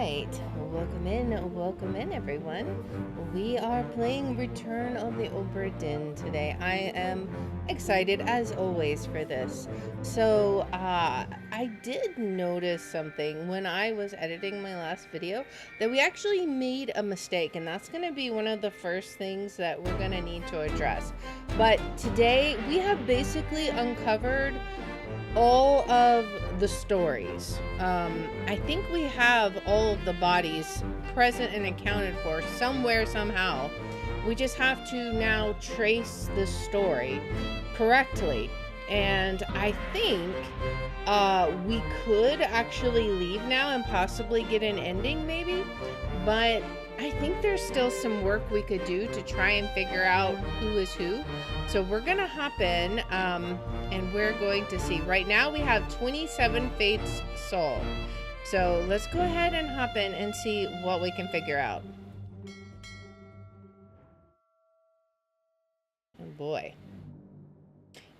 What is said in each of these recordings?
right, welcome in everyone. We are playing Return of the Obra Dinn today. I am excited as always for this. So, I did notice something when I was editing my last video that we actually made a mistake, and that's going to be one of the first things that we're going to need to address. But today we have basically uncovered all of the stories. I think we have all of the bodies present and accounted for somewhere, somehow. We just have to now trace the story correctly. And I think we could actually leave now and possibly get an ending, maybe. But I think there's still some work we could do to try and figure out who is who. So we're going to hop in and we're going to see. Right now we have 27 fates solved. So let's go ahead and hop in and see what we can figure out. Oh boy.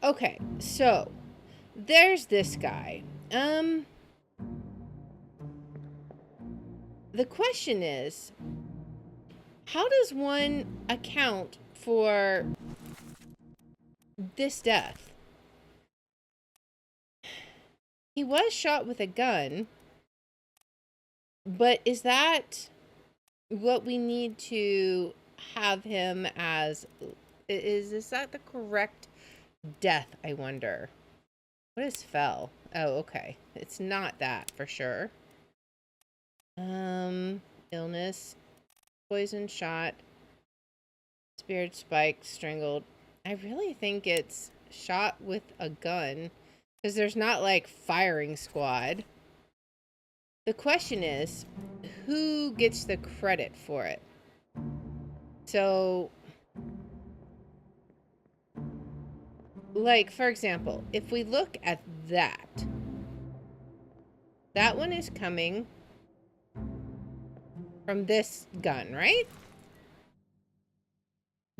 Okay, so there's this guy. The question is, how does one account for this death? He was shot with a gun, but is that what we need to have him as? Is that the correct death, I wonder? What is fell? Oh, okay. It's not that for sure. Illness, poison shot, speared, spiked, strangled. I really think it's shot with a gun because there's not like firing squad. The question is, who gets the credit for it? So, like, for example, if we look at that one is coming from this gun, right?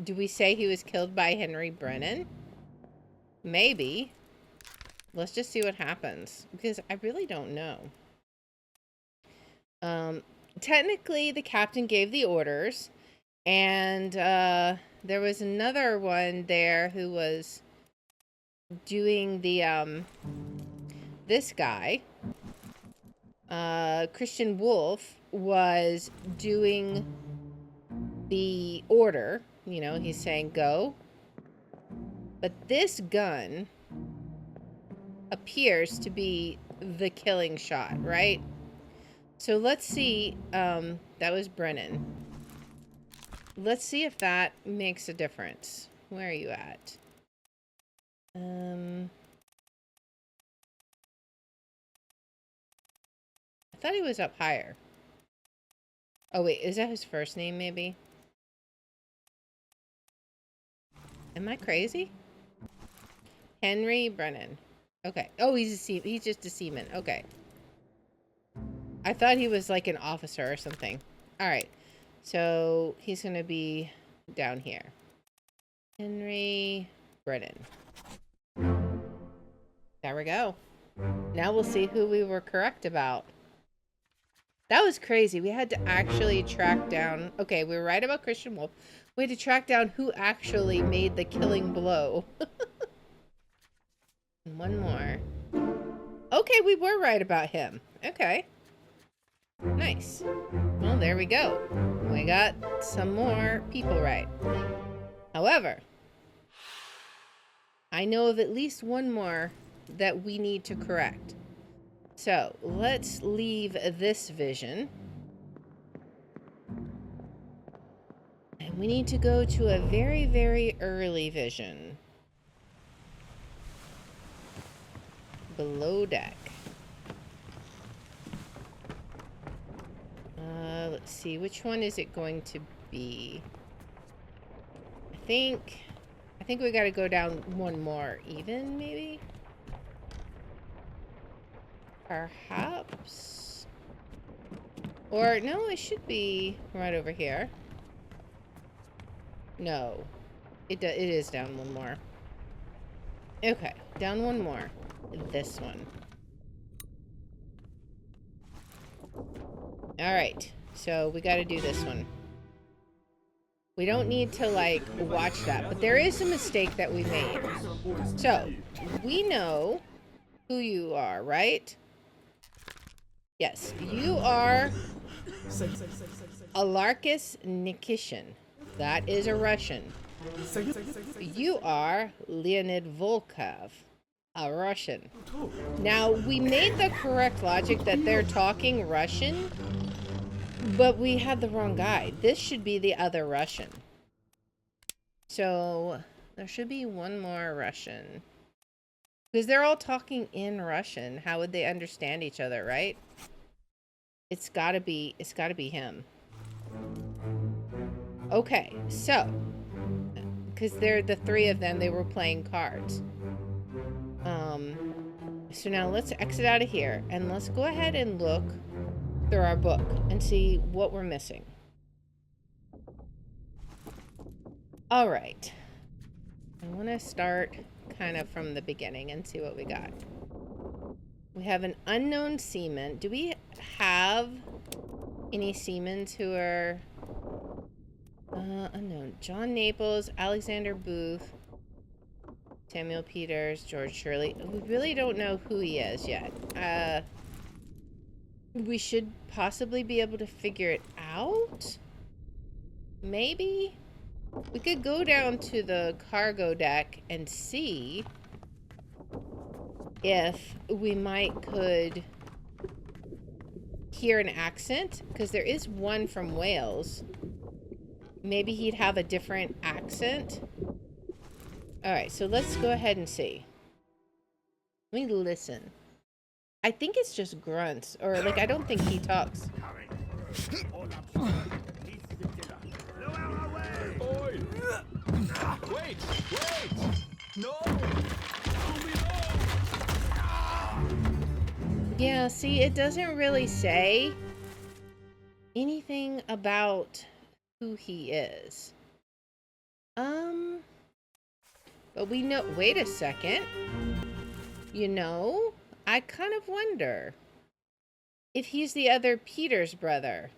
Do we say he was killed by Henry Brennan? Maybe. Let's just see what happens, because I really don't know. Technically, the captain gave the orders, and there was another one there who was doing the, this guy, Christian Wolf, was doing the order. You know, he's saying go. But this gun appears to be the killing shot, right? So let's see. That was Brennan. Let's see if that makes a difference. Where are you at? I thought he was up higher. Oh, wait. Is that his first name, maybe? Am I crazy? Henry Brennan. Okay. Oh, he's just a seaman. Okay. I thought he was like an officer or something. All right. So he's going to be down here. Henry Brennan. There we go. Now we'll see who we were correct about. That was crazy. We had to actually track down... Okay, we were right about Christian Wolf. We had to track down who actually made the killing blow. And one more. Okay, we were right about him. Okay. Nice. Well, there we go. We got some more people right. However, I know of at least one more that we need to correct. So, let's leave this vision. And we need to go to a very, very early vision. Below deck. Let's see, which one is it going to be? I think we gotta go down one more even, maybe? Perhaps? Or, no, it should be right over here. No. It is down one more. Okay, down one more. This one. All right. So we got to do this one. We don't need to, like, watch that. But there is a mistake that we made. So, we know who you are, right? Yes. You are Alarkus Nikishin. That is a Russian. You are Leonid Volkov, a Russian. Now, we made the correct logic that they're talking Russian, but we had the wrong guy. This should be the other Russian. So, there should be one more Russian. Because they're all talking in Russian. How would they understand each other, right? It's gotta be him. Okay, so, because they're the three of them, they were playing cards. So now let's exit out of here and let's go ahead and look through our book and see what we're missing. All right. I want to start kind of from the beginning and see what we got. We have an unknown seaman. Do we have any seamans who are unknown? John Naples, Alexander Booth, Samuel Peters, George Shirley. We really don't know who he is yet. We should possibly be able to figure it out. Maybe? We could go down to the cargo deck and see if we could hear an accent, because there is one from Wales. Maybe he'd have a different accent. Alright, so let's go ahead and see. Let me listen. I think it's just grunts, or like I don't think he talks. Wait! No! Yeah, see, it doesn't really say anything about who he is. But we know, wait a second. You know, I kind of wonder if he's the other Peter's brother.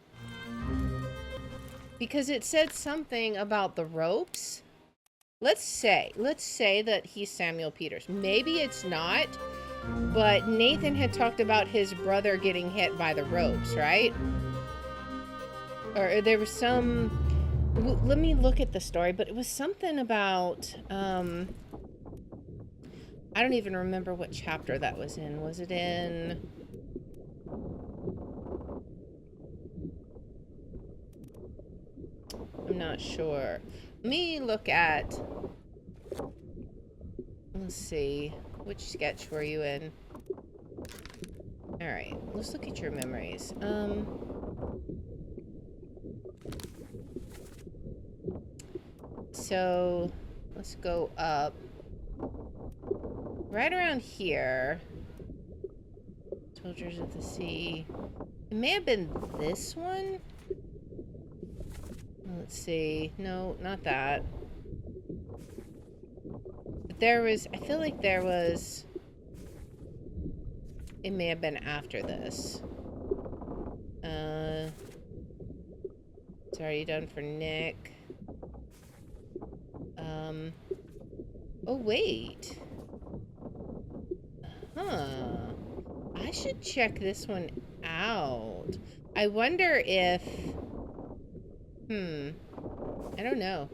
Because it said something about the ropes. Let's say that he's Samuel Peters. Maybe it's not, but Nathan had talked about his brother getting hit by the ropes, right? Or there was some... Let me look at the story, but it was something about... I don't even remember what chapter that was in. Was it in... I'm not sure. Let me look at... Let's see. Which sketch were you in? Alright, let's look at your memories. So, let's go up. Right around here. Soldiers of the Sea. It may have been this one? Let's see. No, not that. But there was... I feel like there was... It may have been after this. It's already done for Nick. Oh, wait. Huh. I should check this one out. I wonder if... I don't know.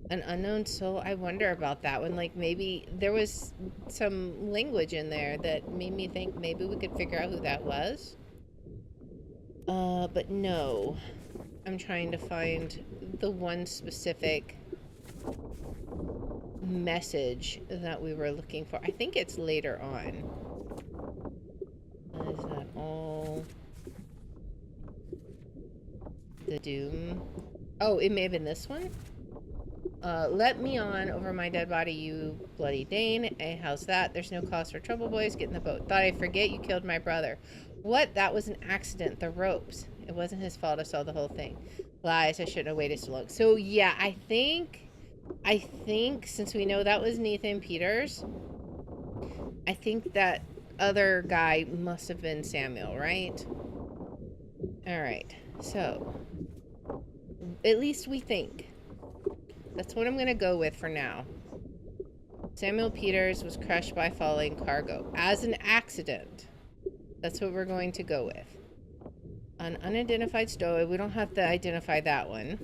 An unknown soul. I wonder about that one. Like, maybe there was some language in there that made me think maybe we could figure out who that was. But no. I'm trying to find the one specific message that we were looking for. I think it's later on. Is that all? The Doom. Oh, it may have been this one. Let me on over my dead body, you bloody Dane. Hey, how's that? There's no cause for trouble, boys. Get in the boat. Thought I'd forget you killed my brother. What? That was an accident. The ropes. It wasn't his fault. I saw the whole thing. Lies. I shouldn't have waited so long. So, yeah, I think since we know that was Nathan Peters, I think that other guy must have been Samuel, right? All right. So, at least we think. That's what I'm going to go with for now. Samuel Peters was crushed by falling cargo as an accident. That's what we're going to go with. An unidentified stowaway. We don't have to identify that one.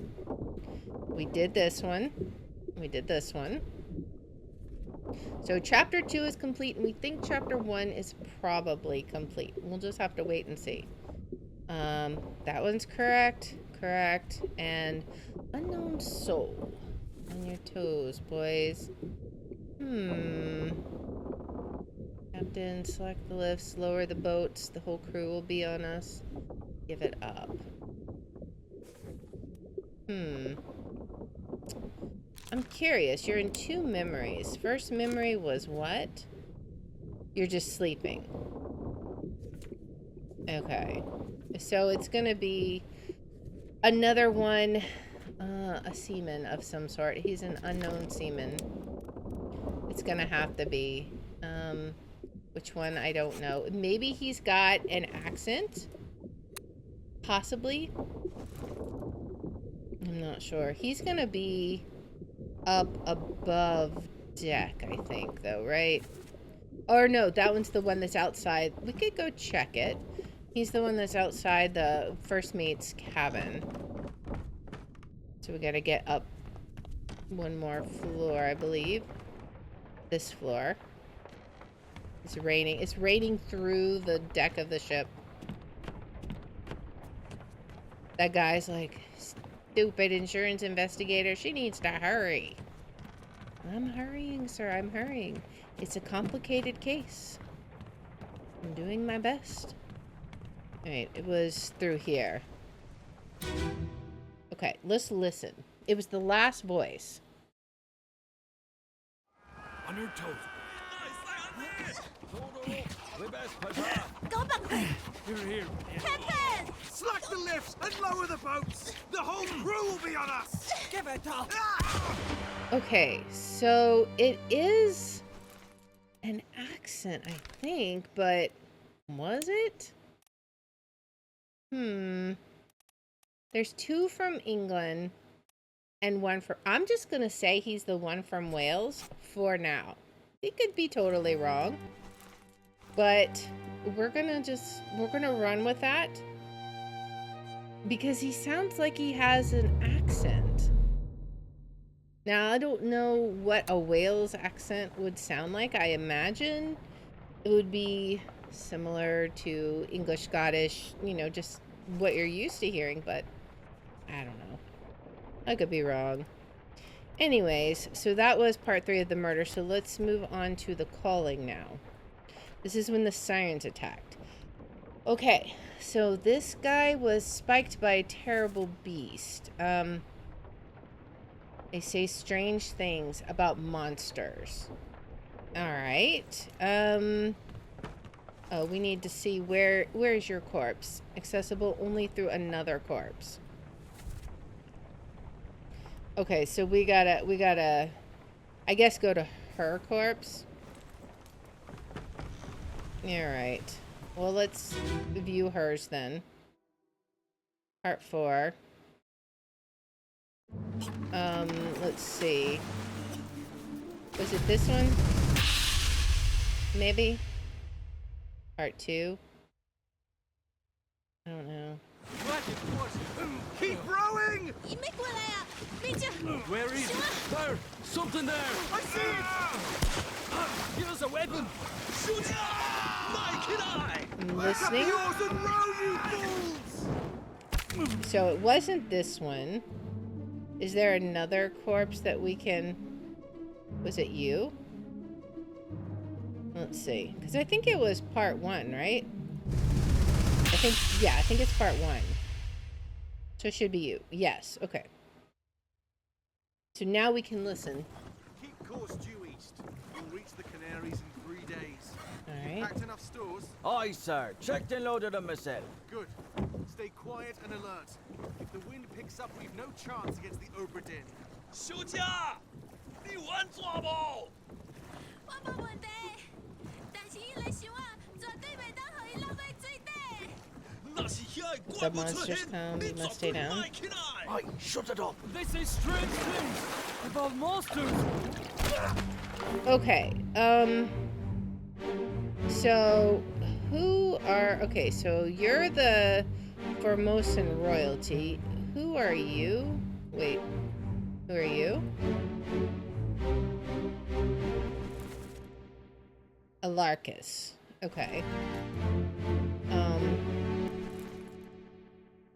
We did this one. We did this one. So chapter 2 is complete, and we think chapter 1 is probably complete. We'll just have to wait and see. That one's correct. Correct. And unknown soul. On your toes, boys. Captain, select the lifts, lower the boats. The whole crew will be on us. Give it up. I'm curious. You're in 2 memories. First memory was what? You're just sleeping. Okay. So it's gonna be another one, a seaman of some sort. He's an unknown seaman. It's gonna have to be. Which one? I don't know. Maybe he's got an accent? Possibly? I'm not sure. He's gonna be up above deck, I think, though, right? Or no, that one's the one that's outside. We could go check it. He's the one that's outside the first mate's cabin. So we gotta get up one more floor, I believe. This floor. It's raining. It's raining through the deck of the ship. That guy's like, stupid insurance investigator. She needs to hurry. I'm hurrying, sir. I'm hurrying. It's a complicated case. I'm doing my best. Alright, it was through here. Okay, let's listen. It was the last voice. On your toes. Go back. Here. Captain! Slack the lifts and lower the boats. The whole crew will be on us. Give it up. Okay, so it is an accent, I think, but was it? There's 2 from England and 1 from... I'm just gonna say he's the one from Wales for now. He could be totally wrong. But we're gonna run with that. Because he sounds like he has an accent. Now, I don't know what a Wales accent would sound like. I imagine it would be similar to English, Scottish, you know, just what you're used to hearing, but I don't know. I could be wrong. Anyways, so that was part 3 of the murder. So let's move on to the calling now. This is when the sirens attacked. Okay, so this guy was spiked by a terrible beast. They say strange things about monsters. Alright. Oh, we need to see where is your corpse? Accessible only through another corpse. Okay, so we gotta I guess go to her corpse. Alright. Well, let's view hers then. Part 4. Let's see. Was it this one? Maybe? Part 2? I don't know. Keep rowing! Where is it? There! Something there! I see it! Give us a weapon! Shoot it! My kid eye! I'm listening. Yours and row, you fools! So it wasn't this one. Is there another corpse that we can... Was it you? Let's see. Because I think it was part 1, right? I think it's part 1. So it should be you. Yes, okay. So now we can listen. Keep course due east. We'll reach the Canaries in 3 days. Alright. Packed enough stores? Aye, sir. Checked and loaded them myself. Good. Stay quiet and alert. If the wind picks up, we've no chance against the Obra Dinn. 休假，你玩错不？我冇问题，但是伊来想啊，绝对袂当互伊落去水底。那是遐个 If 怪 the 物出 monsters 现， come, 你 we 绝 must 对 stay down. 卖起来。 Hey, shut it up. They say strange things about monsters. Okay, so who are, okay, so you're the Formosan royalty. Who are you? Wait, who are you? Alarcus. Okay.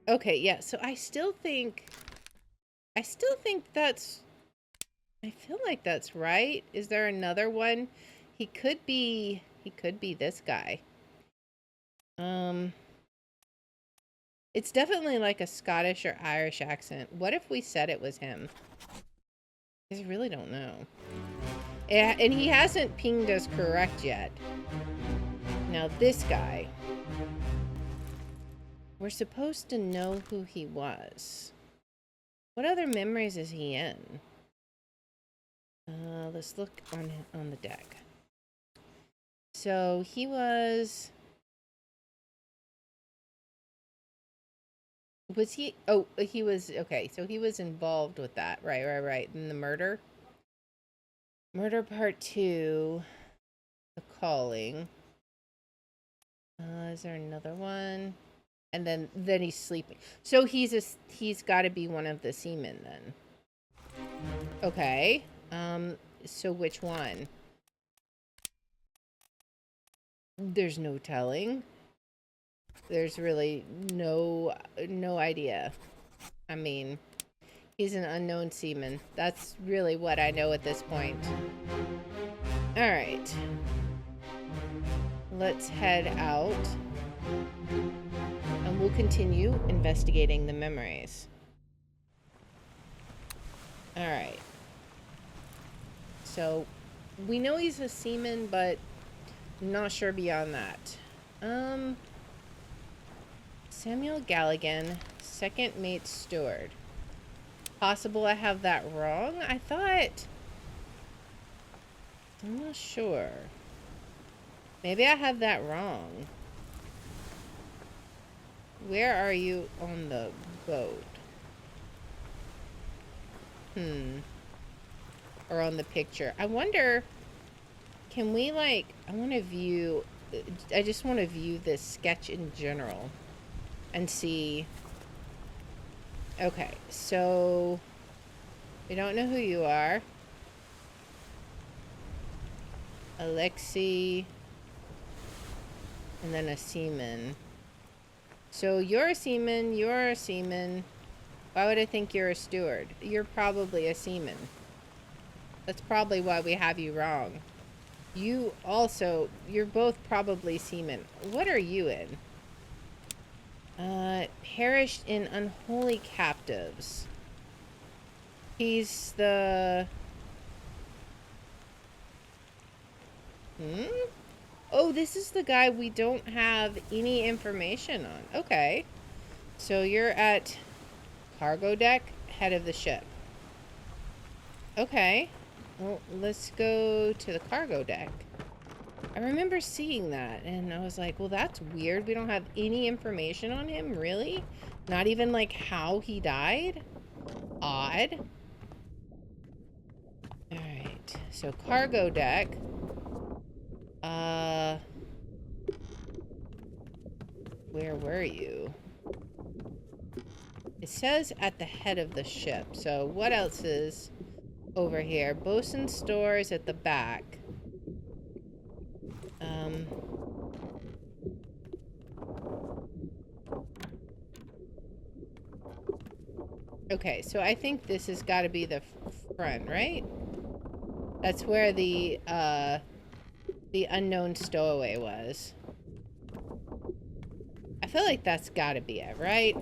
Okay, yeah, so I still think that's, I feel like that's right. Is there another one? He could be this guy. It's definitely like a Scottish or Irish accent. What if we said it was him? I really don't know. And he hasn't pinged us correct yet. Now this guy, we're supposed to know who he was. What other memories is he in? Let's look on the deck. So he was he? Oh, he was, okay. So he was involved with that, right. In the murder. Murder Part 2, The Calling. Is there another one? And then he's sleeping. So he's got to be one of the seamen then. Okay. So which one? There's no telling. There's really no idea. I mean, he's an unknown seaman. That's really what I know at this point. All right. Let's head out. And we'll continue investigating the memories. All right. So, we know he's a seaman, but I'm not sure beyond that. Samuel Galligan, second mate steward. Possible I have that wrong? I thought... I'm not sure. Maybe I have that wrong. Where are you on the boat? Or on the picture. I wonder, can we like, I just want to view this sketch in general and see. Okay, so we don't know who you are. Alexei, and then a seaman. So you're a seaman, you're a seaman. Why would I think you're a steward? You're probably a seaman. That's probably why we have you wrong. You also, you're both probably seamen. What are you in? Perished in unholy captives. He's the... Oh, this is the guy we don't have any information on. Okay. So you're at cargo deck, head of the ship. Okay. Well, let's go to the cargo deck. I remember seeing that, and I was like, well, that's weird. We don't have any information on him, really? Not even, like, how he died? Odd. Alright, so cargo deck. Where were you? It says at the head of the ship, so what else is over here? Bosun stores at the back. Okay, so I think this has got to be the front, right? That's where the unknown stowaway was. I feel like that's got to be it, right?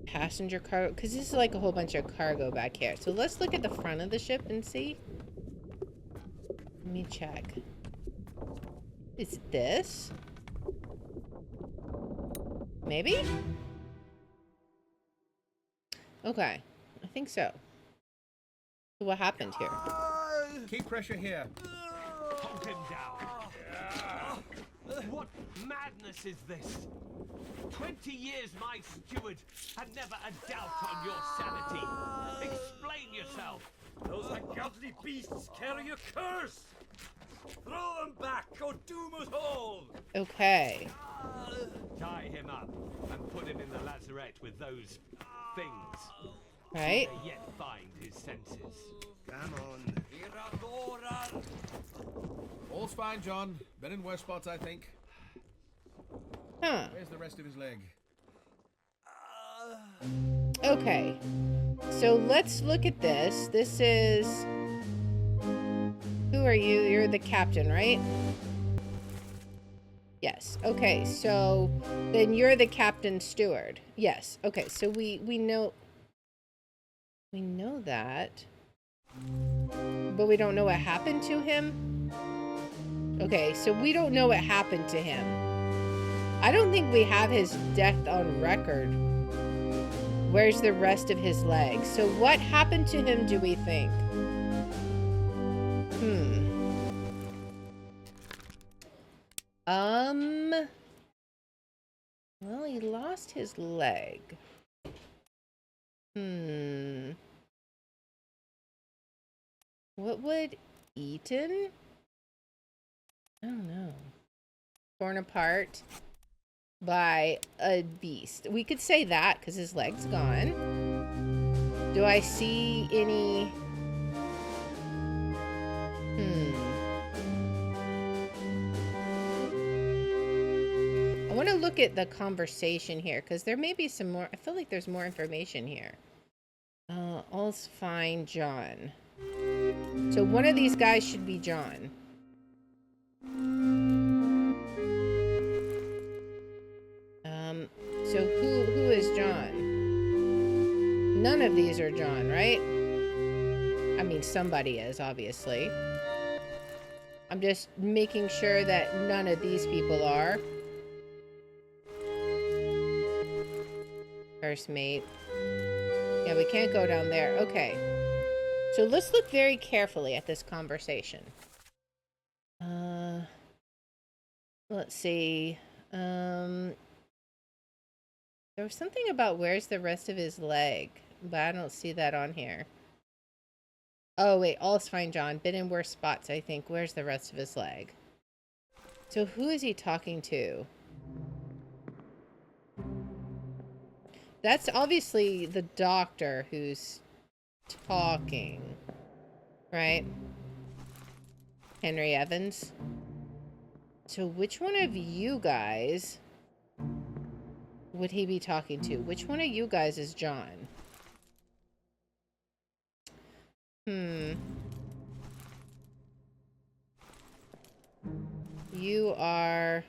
Passenger cargo, because this is like a whole bunch of cargo back here. So let's look at the front of the ship and see. Let me check. Is it this? Maybe? Okay, I think so. So what happened here? Keep pressure here. Hold him down. What madness is this? 20 years my steward had never a doubt on your sanity. Explain yourself. Those ungodly beasts carry a curse! Throw them back or doom us all! Okay. Tie him up and put him in the lazarette with those things. Right? May yet find his senses. Come on. All's fine, John. Been in worse spots, I think. Huh. Where's the rest of his leg? Okay. So let's look at this. This is... Who are you? You're the captain, right? Yes. Okay, so then you're the captain steward. Yes. Okay, so we know... We know that. But we don't know what happened to him? Okay, so we don't know what happened to him. I don't think we have his death on record. Where's the rest of his legs? So what happened to him, do we think? Well, he lost his leg. What would eaten? I don't know. Torn apart by a beast. We could say that because his leg's gone. Do I see any... I want to look at the conversation here because there may be some more... I feel like there's more information here. All's fine, John. So one of these guys should be John. So who is John? None of these are John, right? I mean, somebody is, obviously. I'm just making sure that none of these people are. First mate. Yeah, we can't go down there. Okay. So let's look very carefully at this conversation. Let's see. There was something about where's the rest of his leg, but I don't see that on here. Oh, wait. All's fine, John. Been in worse spots, I think. Where's the rest of his leg? So who is he talking to? That's obviously the doctor who's talking, right? Henry Evans. So which one of you guys would he be talking to? Which one of you guys is John? You are...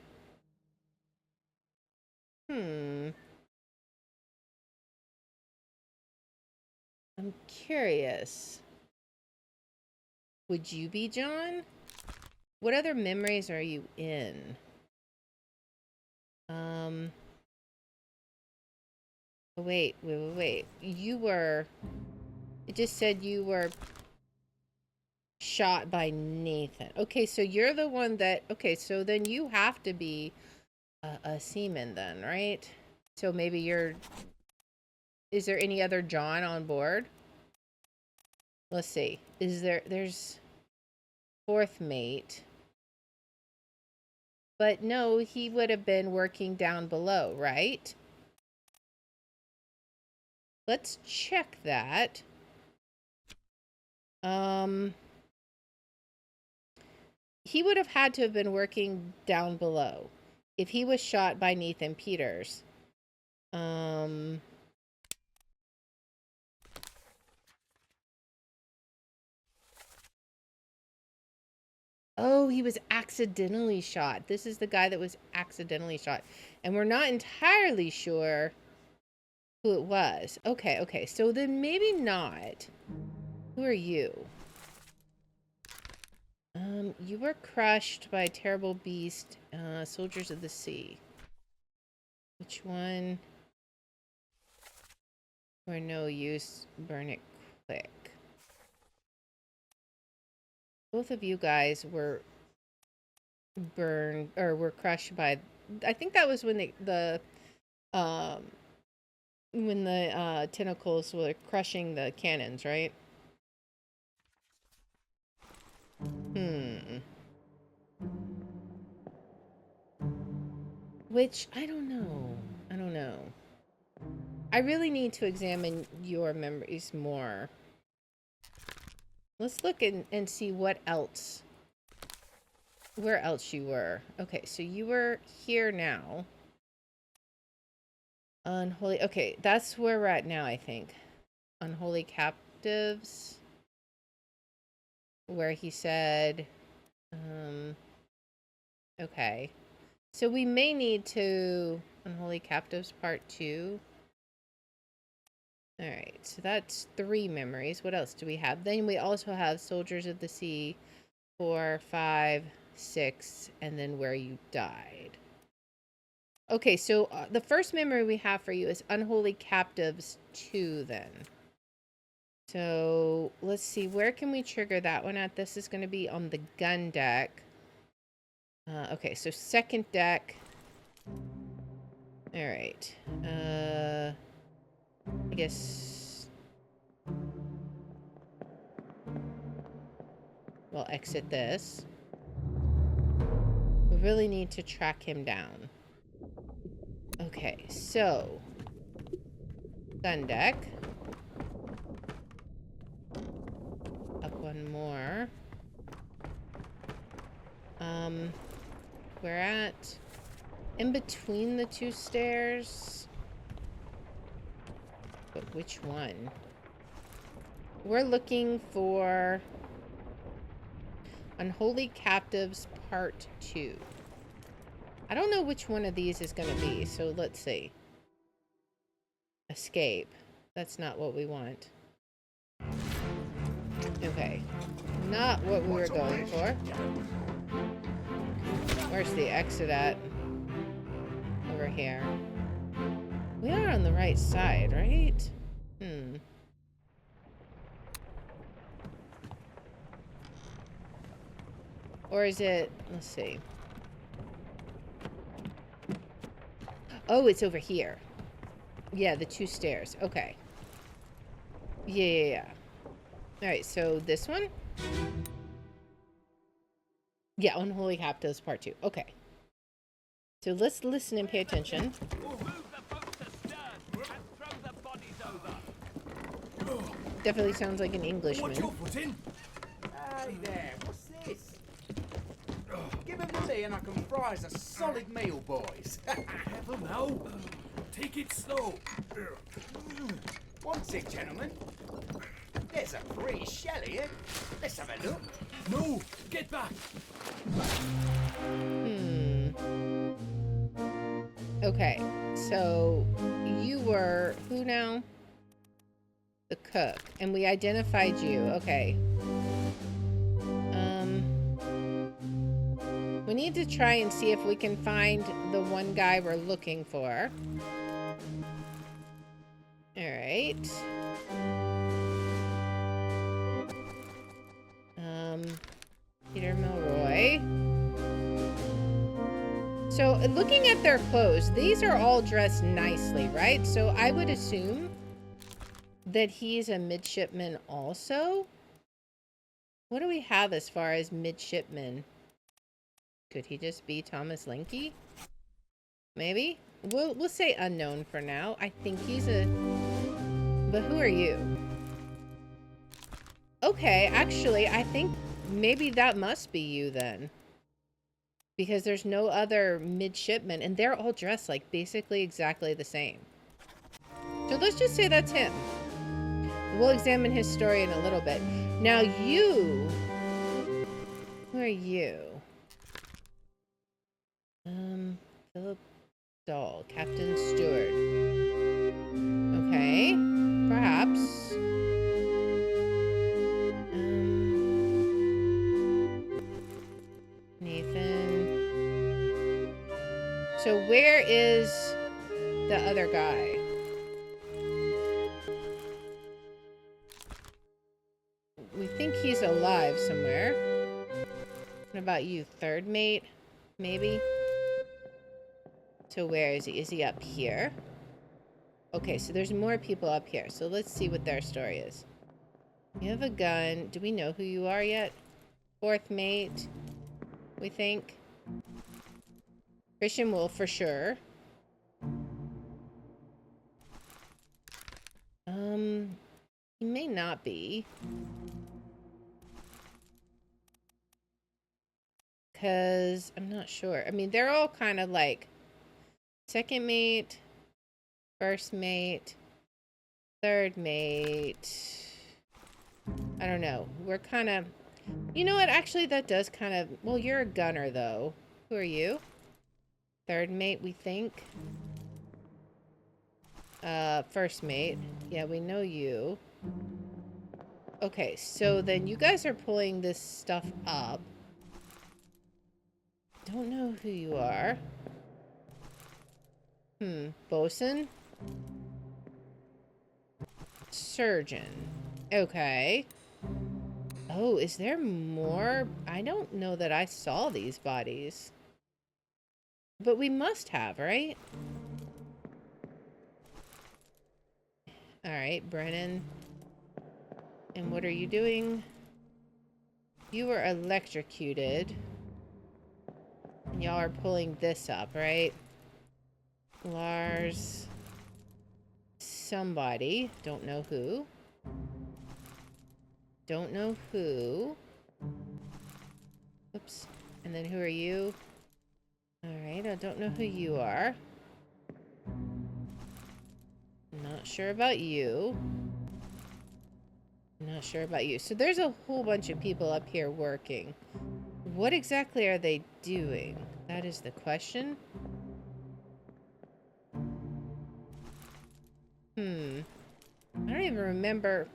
I'm curious. Would you be John? What other memories are you in? Wait. You were... It just said you were shot by Nathan. Okay, so you're the one that... Okay, so then you have to be a seaman then, right? So maybe you're... Is there any other John on board? Let's see. Is there... There's... Fourth mate. But no, he would have been working down below, right? Let's check that. He would have had to have been working down below if he was shot by Nathan Peters. Oh, he was accidentally shot. This is the guy that was accidentally shot. And we're not entirely sure who it was. Okay. So then maybe not. Who are you? You were crushed by a terrible beast, soldiers of the sea. Which one? Or no use, burn it quick. Both of you guys were burned or were crushed by. I think that was when um when the tentacles were crushing the cannons, right? Which I don't know. I don't know. I really need to examine your memories more. Let's look and see what else. Where else you were. Okay, so you were here now. Unholy. Okay, that's where we're at now, I think. Unholy captives. Where he said, okay. So we may need to Unholy Captives Part 2. Alright, so that's 3 memories. What else do we have? Then we also have Soldiers of the Sea 4, 5, 6, and then where you died. Okay, so the first memory we have for you is Unholy Captives 2 then. So let's see, where can we trigger that one at? This is going to be on the gun deck. Okay, so second deck. All right. I guess we'll exit this. We really need to track him down. Okay, so gun deck. Up one more. We're at in between the 2 stairs. But which one? We're looking for Unholy Captives Part 2. I don't know which one of these is going to be, so let's see. Escape. That's not what we want. Okay. Not what we were going for. Where's the exit at? Over here. We are on the right side, right? Or is it... Let's see. Oh, it's over here. Yeah, the 2 stairs. Okay. Yeah. Alright, so this one? Yeah, Unholy Captives Part 2. Okay. So let's listen and pay attention. Move the boats astern and throw the bodies over. Definitely sounds like an What Englishman. your foot in? Hey there, what's this? Give him to me and I can fry us a solid meal, boys. Heaven now. Take it slow. What's it, gentlemen? There's a free shell here. Let's have a look. No, get back. Okay, so you were who now? The cook, and we identified you. Okay. We need to try and see if we can find the one guy we're looking for. All right. Peter Milroy. So looking at their clothes, these are all dressed nicely, right? So I would assume that he's a midshipman also. What do we have as far as midshipmen? Could he just be Thomas Linke? Maybe? We'll say unknown for now. I think he's a... But who are you? Okay, actually, I think maybe that must be you then. Because there's no other midshipmen, and they're all dressed like basically exactly the same. So let's just say that's him. We'll examine his story in a little bit. Now you... Who are you? Philip Dahl, Captain Stewart. Okay, perhaps. Nathan. So where is the other guy? We think he's alive somewhere. What about you, third mate? maybe? So where is he? Is he up here? Okay, so there's more people up here. So let's see what their story is. You have a gun. Do we know who you are yet? Fourth mate, we think. Christian Wolf for sure. He may not be. Because I'm not sure. I mean, they're all kind of like second mate, first mate, third mate. I don't know. We're kind of... You know what? Actually, that does kind of... Well, you're a gunner, though. Who are you? Third mate, we think. First mate. Yeah, we know you. Okay, so then you guys are pulling this stuff up. Don't know who you are. Bosun? Surgeon. Okay. Oh, is there more? I don't know that I saw these bodies. But we must have, right? Alright, Brennan. And what are you doing? You were electrocuted. And y'all are pulling this up, right? Lars. Somebody. Don't know who. Don't know who. Oops. And then who are you? Alright, I don't know who you are. Not sure about you. Not sure about you. So there's a whole bunch of people up here working. What exactly are they doing? That is the question. I don't even remember.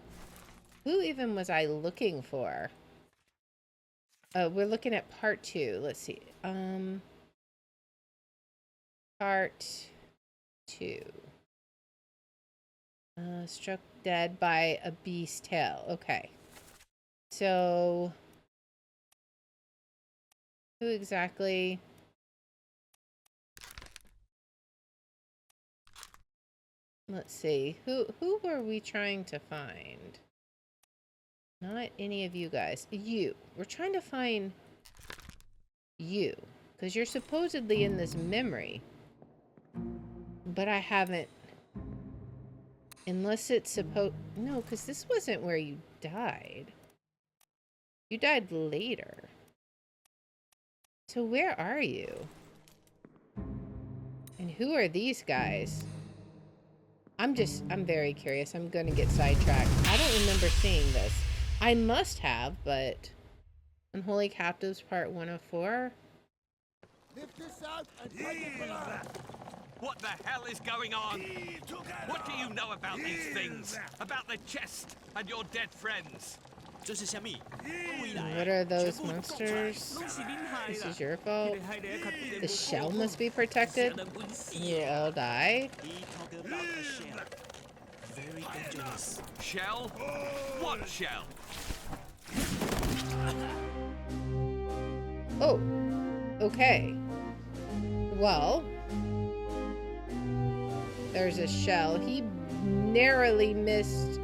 Who even was I looking for? We're looking at part 2. Let's see. Part 2. Struck dead by a beast tail. Okay. So... Who exactly... Let's see. Who were we trying to find? Not any of you guys. You. We're trying to find you. Because you're supposedly in this memory. But I haven't... Unless it's supposed... No, because this wasn't where you died. You died later. So where are you? And who are these guys? I'm very curious. I'm gonna get sidetracked. I don't remember seeing this. I must have, but... Unholy Captives Part 1 of 4? Lift this out and take it for us. What the hell is going on? What do you know about these things? About the chest and your dead friends? What are those monsters? This is your fault. The shell must be protected. You'll all die. Very dangerous. Shell? What shell? Oh. Okay. Well. There's a shell. He narrowly missed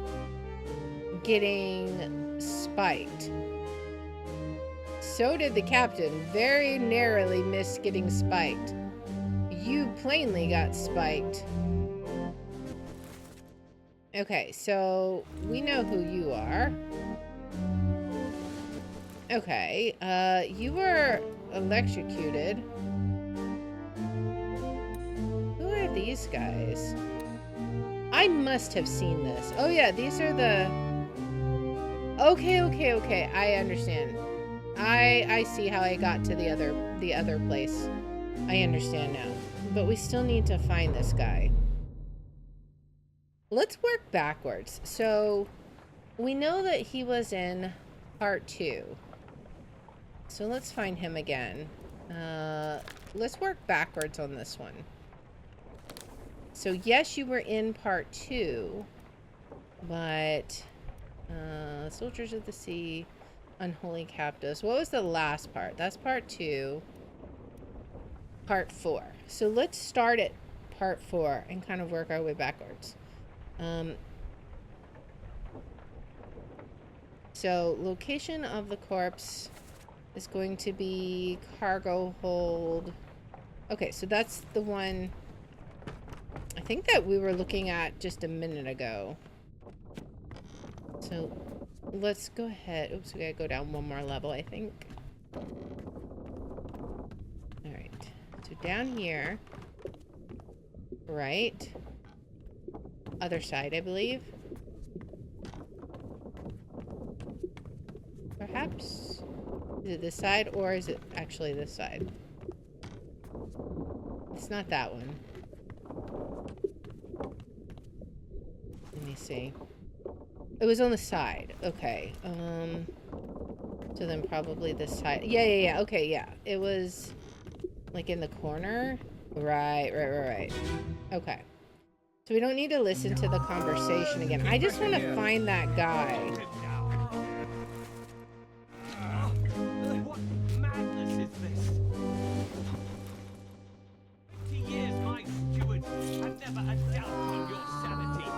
getting spiked. So did the captain. Very narrowly missed getting spiked. You plainly got spiked. Okay, so we know who you are. Okay, you were electrocuted. Who are these guys? I must have seen this. Oh yeah, these are the... Okay. I understand. I see how I got to the other place. I understand now. But we still need to find this guy. Let's work backwards. So, we know that he was in part 2. So let's find him again. Let's work backwards on this one. So yes, you were in part 2, but Soldiers of the Sea, Unholy Captives. What was the last part? That's part 2. part 4. So let's start at part 4 and kind of work our way backwards. So location of the corpse is going to be cargo hold. Okay, so that's the one I think that we were looking at just a minute ago. So let's go ahead. Oops, we gotta go down one more level, I think. Alright. So down here. Right. Other side, I believe. Perhaps. Is it this side or is it actually this side? It's not that one. Let me see. It was on the side. Okay. So then probably this side. Yeah. Okay, yeah. It was like in the corner. Right. Okay. So we don't need to listen to the conversation again. I just want to find that guy. What madness is this? 20 years my steward had never a doubt on your sanity.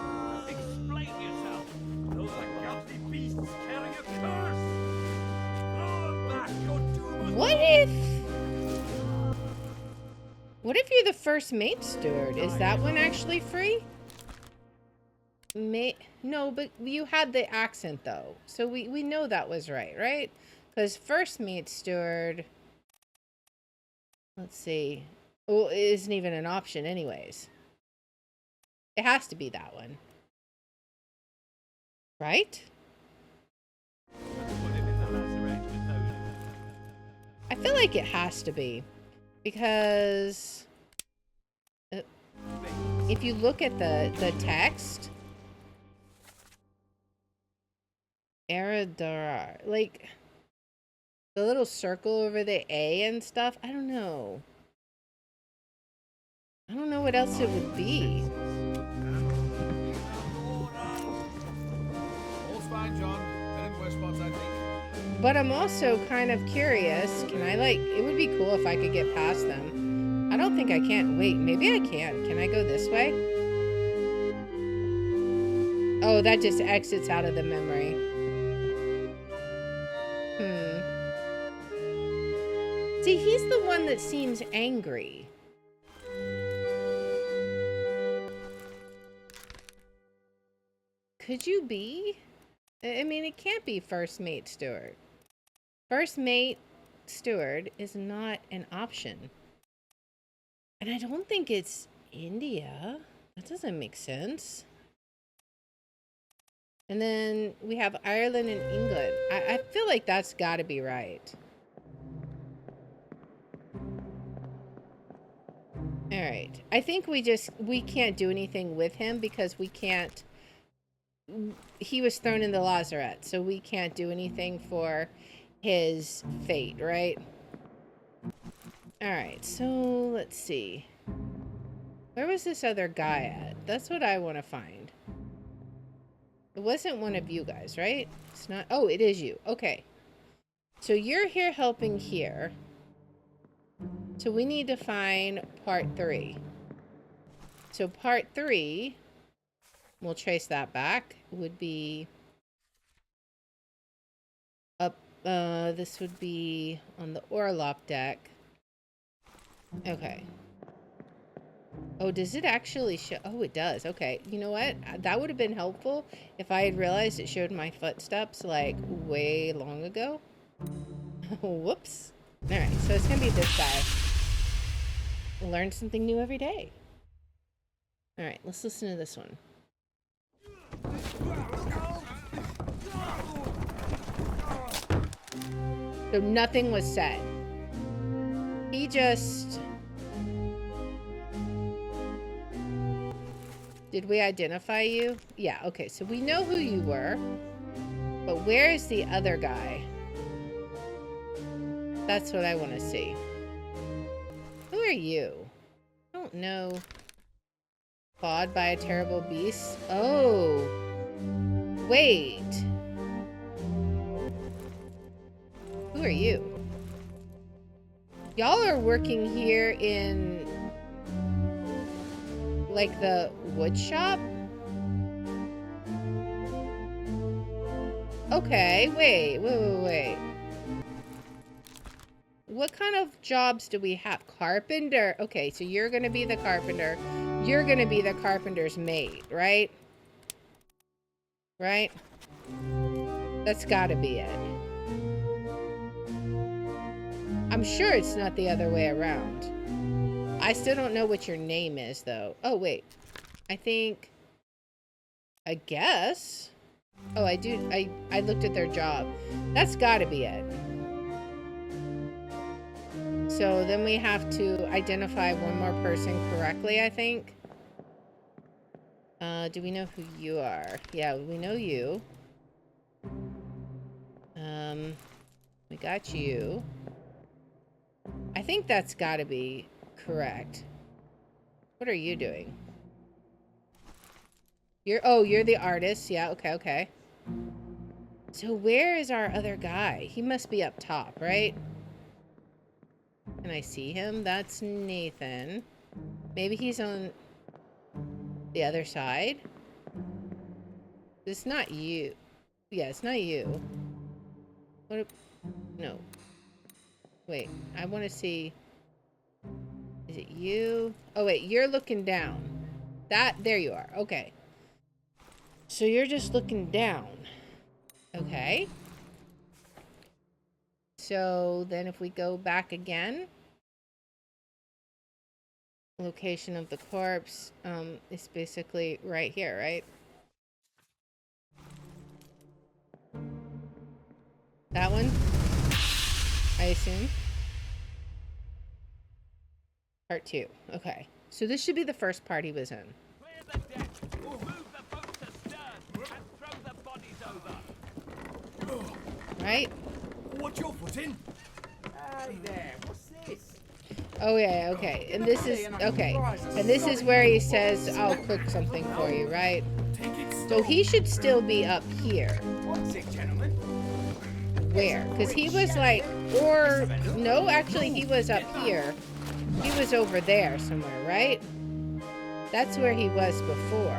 Explain yourself. Those are ghastly beasts carrying a curse. Throw them back, your doom. What if you're the first mate steward? Is that one actually free? No, but you had the accent though. So we know that was right? Because first mate steward, let's see. Well, it isn't even an option anyways. It has to be that one. Right? I feel like it has to be. Because if you look at the text, Eradar, like the little circle over the A and stuff, I don't know. I don't know what else it would be. All's fine, John. Been in worse spots, I think. But I'm also kind of curious. Can I, like, it would be cool if I could get past them. I don't think I can. Wait, maybe I can. Can I go this way? Oh, that just exits out of the memory. See, he's the one that seems angry. Could you be? I mean, it can't be first mate steward. First mate steward is not an option. And I don't think it's India. That doesn't make sense. And then we have Ireland and England. I feel like that's got to be right. All right. I think we can't do anything with him because we can't. He was thrown in the lazaret, so we can't do anything for his fate, right? All right, so let's see. Where was this other guy at? That's what I want to find. It wasn't one of you guys, right? It's not. Oh, it is you. Okay. So you're here helping here. So we need to find part 3. So part 3, we'll trace that back, would be up, this would be on the Orlop deck. Okay. Oh, does it actually show? Oh, it does. Okay. You know what? That would have been helpful if I had realized it showed my footsteps, like, way long ago. Whoops. All right, so it's going to be this guy. Learn something new every day. All right, let's listen to this one. So nothing was said. He just... Did we identify you? Yeah, okay, so we know who you were. But where is the other guy? That's what I want to see. Who are you? I don't know. Clawed by a terrible beast? Oh. Wait. Who are you? Y'all are working here in like the wood shop? Okay, wait. What kind of jobs do we have? Carpenter. Okay, so you're gonna be the carpenter. You're gonna be the carpenter's mate, right? Right? That's gotta be it. I'm sure it's not the other way around. I still don't know what your name is, though. Oh, wait. I guess. Oh, I do. I looked at their job. That's gotta be it. So then we have to identify one more person correctly, I think. Do we know who you are? Yeah, we know you. We got you. I think that's gotta be correct. What are you doing? You're the artist. Yeah, okay. So where is our other guy? He must be up top, right? Can I see him? That's Nathan. Maybe he's on the other side. It's not you. Yeah, it's not you. What? No. Wait, I want to see. Is it you? Oh, wait, you're looking down. There you are. Okay. So you're just looking down. Okay. So then if we go back again, location of the corpse is basically right here, right? That one? I assume. Part 2. Okay. So this should be the first part he was in. Clear the deck. Move the boat astern and throw the bodies over. Right? Watch your footing. Hey there, what's this? Oh yeah, okay. And this is okay. And this is where he says, "I'll cook something for you," right? Take it So slow. he should still be up here. What's it, gentlemen? Where? Because he was like, or no, actually he was up here. He was over there somewhere, right? That's where he was before.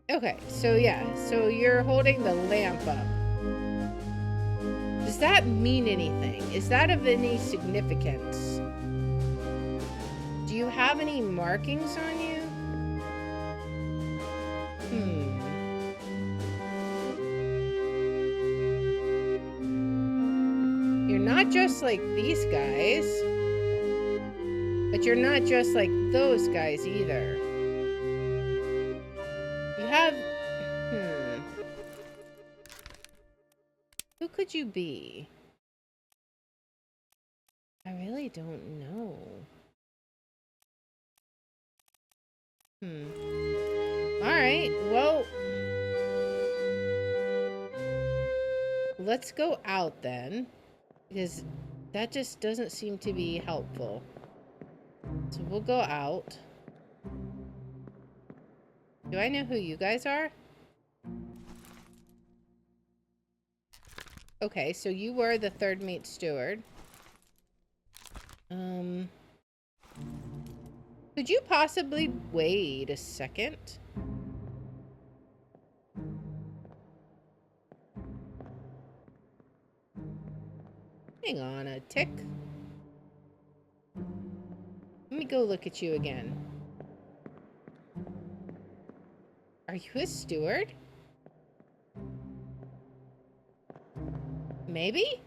Okay, so yeah, so you're holding the lamp up. Does that mean anything? Is that of any significance? Do you have any markings on you? You're not just like these guys, but you're not just like those guys either. You have, Who could you be? I really don't know. Alright, well, let's go out then, because that just doesn't seem to be helpful. So we'll go out. Do I know who you guys are? Okay, so you were the third mate steward. Could you possibly wait a second? Hang on a tick. Let me go look at you again. Are you a steward? Maybe?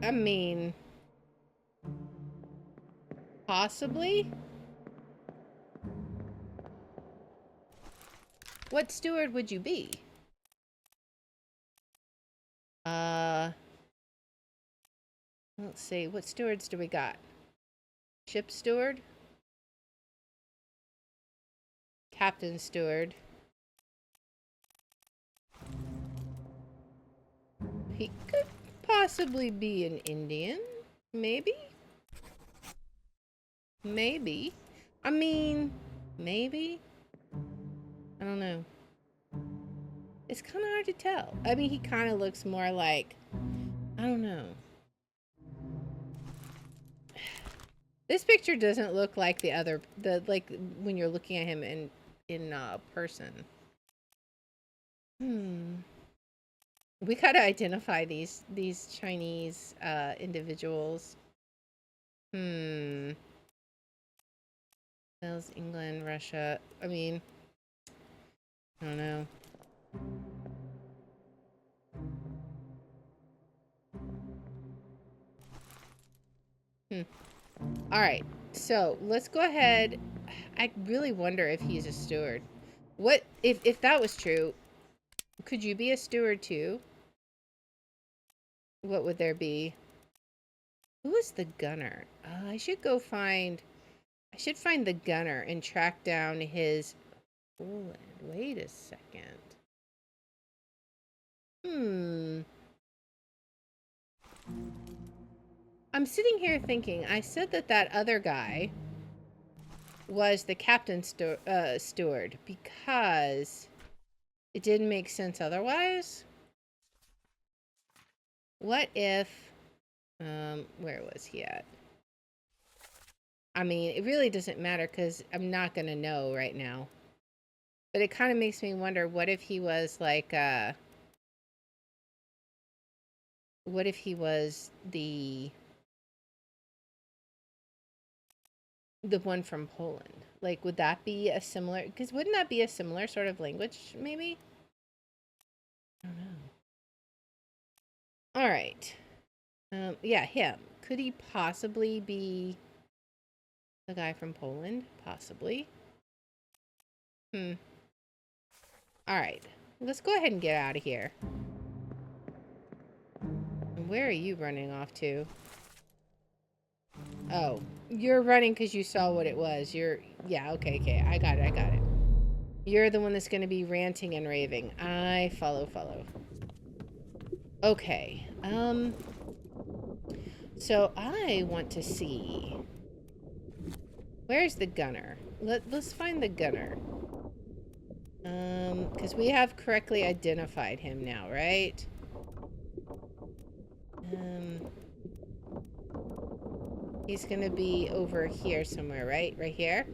I mean, possibly? What steward would you be? Let's see, what stewards do we got? Ship steward? Captain steward. He could possibly be an Indian. Maybe? Maybe. I mean, maybe? I don't know. It's kind of hard to tell. I mean, he kind of looks more like, I don't know. This picture doesn't look like like when you're looking at him in person. We gotta identify these Chinese individuals. Wales, England, Russia. I mean, I don't know. All right, so let's go ahead. I really wonder if he's a steward. What if that was true? Could you be a steward too? What would there be? Who is the gunner? I should go find. I should find the gunner and track down his. Poland. Wait a second. I'm sitting here thinking. I said that other guy was the captain steward because it didn't make sense otherwise. What if, where was he at? I mean, it really doesn't matter because I'm not going to know right now. But it kind of makes me wonder, what if he was like, what if he was the one from Poland? Like, would that be a similar, because wouldn't that be a similar sort of language, maybe? I don't know. All right. Yeah, him. Could he possibly be the guy from Poland? Possibly. All right. Let's go ahead and get out of here. Where are you running off to? Oh, you're running because you saw what it was. Yeah, okay. I got it. You're the one that's going to be ranting and raving. I follow. Okay. So I want to see. Where's the gunner? Let's find the gunner. Because we have correctly identified him now, right? He's gonna be over here somewhere, right? Right here?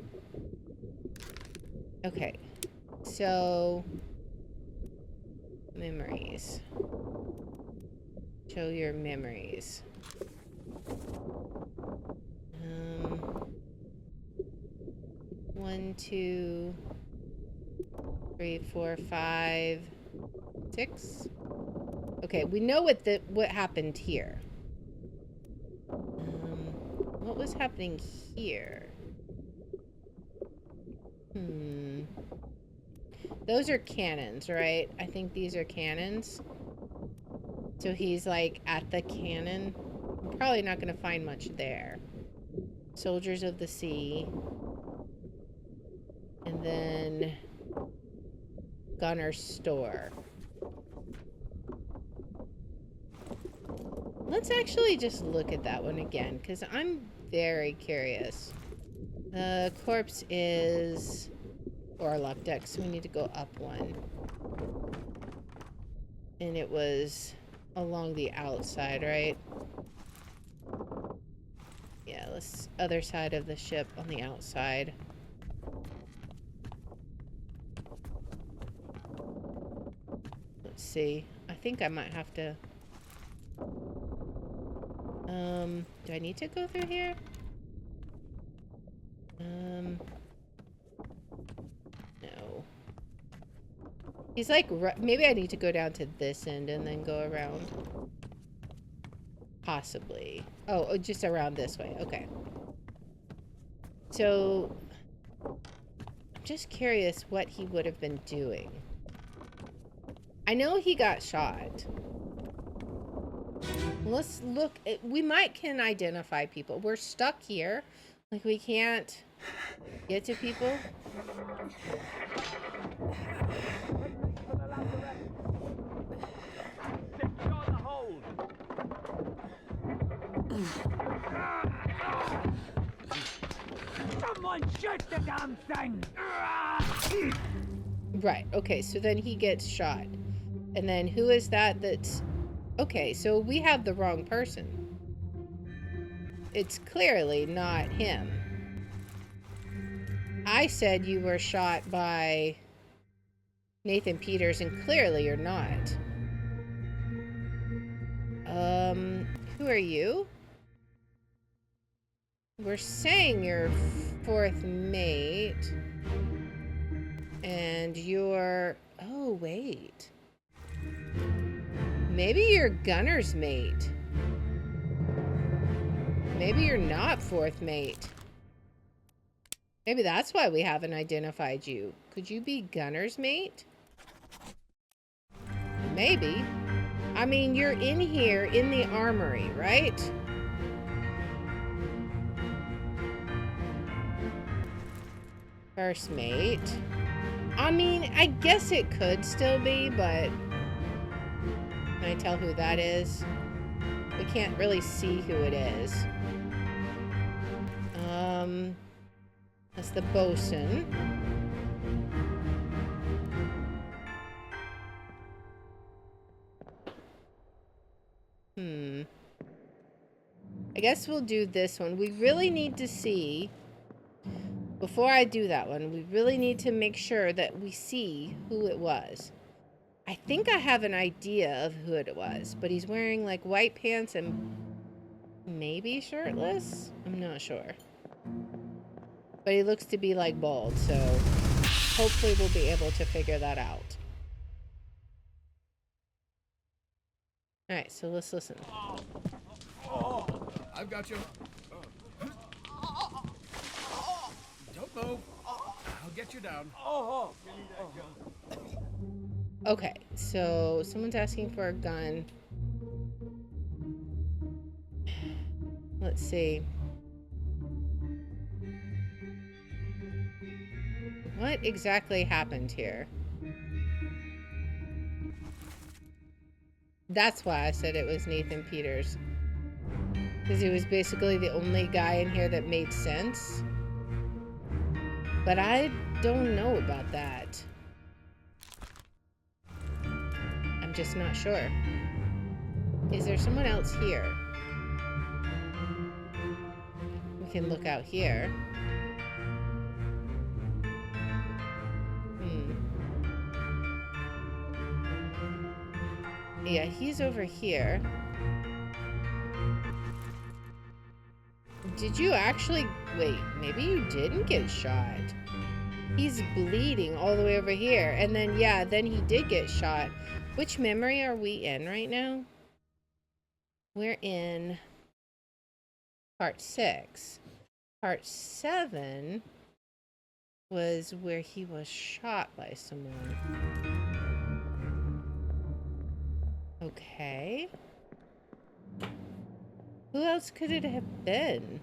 Okay. So, memories. Show your memories. 1, 2, 3, 4, 5, 6. Okay, we know what happened here. What was happening here? Those are cannons, right? I think these are cannons. So he's like at the cannon. I'm probably not going to find much there. Soldiers of the Sea. And then Gunner's Store. Let's actually just look at that one again, because I'm very curious. The corpse is Orlop deck, so we need to go up one. And it was along the outside, right? Yeah, let's other side of the ship on the outside. Let's see. I think I might have to... do I need to go through here? No. He's like, maybe I need to go down to this end and then go around. Possibly. Oh, just around this way. Okay. So, I'm just curious what he would have been doing. I know he got shot. Let's look. We can identify people. We're stuck here. Like, we can't get to people. Someone shoot the damn thing! Right. Okay, so then he gets shot. And then who is that that's... Okay, so we have the wrong person. It's clearly not him. I said you were shot by Nathan Peters, and clearly you're not. Who are you? We're saying you're fourth mate. And you're... Oh, wait. Maybe you're gunner's mate. Maybe you're not fourth mate. Maybe that's why we haven't identified you. Could you be gunner's mate? Maybe. I mean, you're in here in the armory, right? First mate. I mean, I guess it could still be, but... Can I tell who that is? We can't really see who it is. That's the bosun. I guess we'll do this one. We really need to see... Before I do that one, we really need to make sure that we see who it was. I think I have an idea of who it was, but he's wearing like white pants and maybe shirtless? I'm not sure. But he looks to be like bald, so hopefully we'll be able to figure that out. Alright, so let's listen. I've got you. Don't move. I'll get you down. Okay, so someone's asking for a gun. Let's see. What exactly happened here? That's why I said it was Nathan Peters. Because he was basically the only guy in here that made sense. But I don't know about that. I'm just not sure. Is there someone else here? We can look out here. Yeah, he's over here. Did you actually... Wait, maybe you didn't get shot. He's bleeding all the way over here. And then, yeah, then he did get shot. Which memory are we in right now? We're in part 6. Part 7 was where he was shot by someone. Okay. Who else could it have been?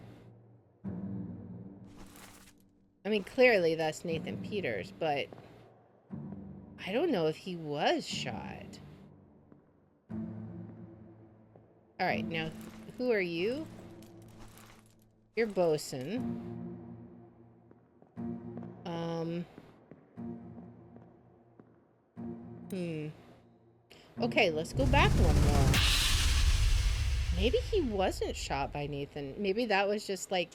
I mean, clearly that's Nathan Peters, but I don't know if he was shot. Alright, now, who are you? You're bosun. Okay, let's go back one more. Maybe he wasn't shot by Nathan. Maybe that was just, like,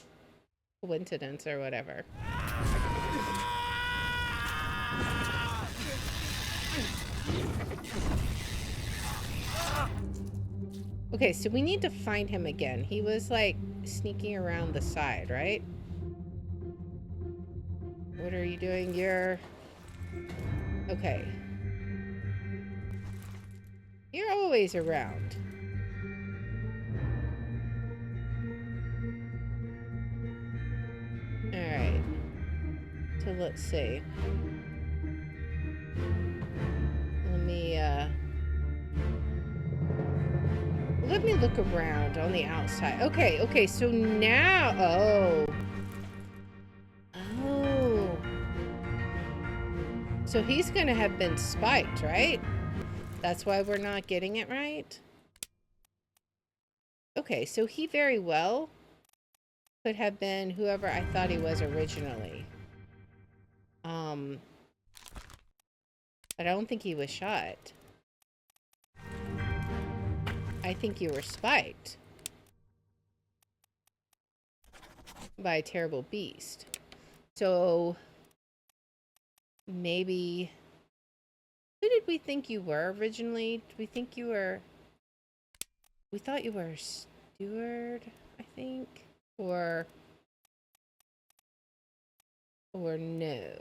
coincidence or whatever. Okay, so we need to find him again. He was, like, sneaking around the side, right? What are you doing? You're... Okay. You're always around. Alright. So let's see. Let me look around on the outside. Okay, so now... Oh. So he's gonna have been spiked, right? That's why we're not getting it right? Okay, so he very well could have been whoever I thought he was originally. But I don't think he was shot. I think you were spiked by a terrible beast. So maybe, who did we think you were originally? Did we think you were, we thought you were a steward, I think, or no.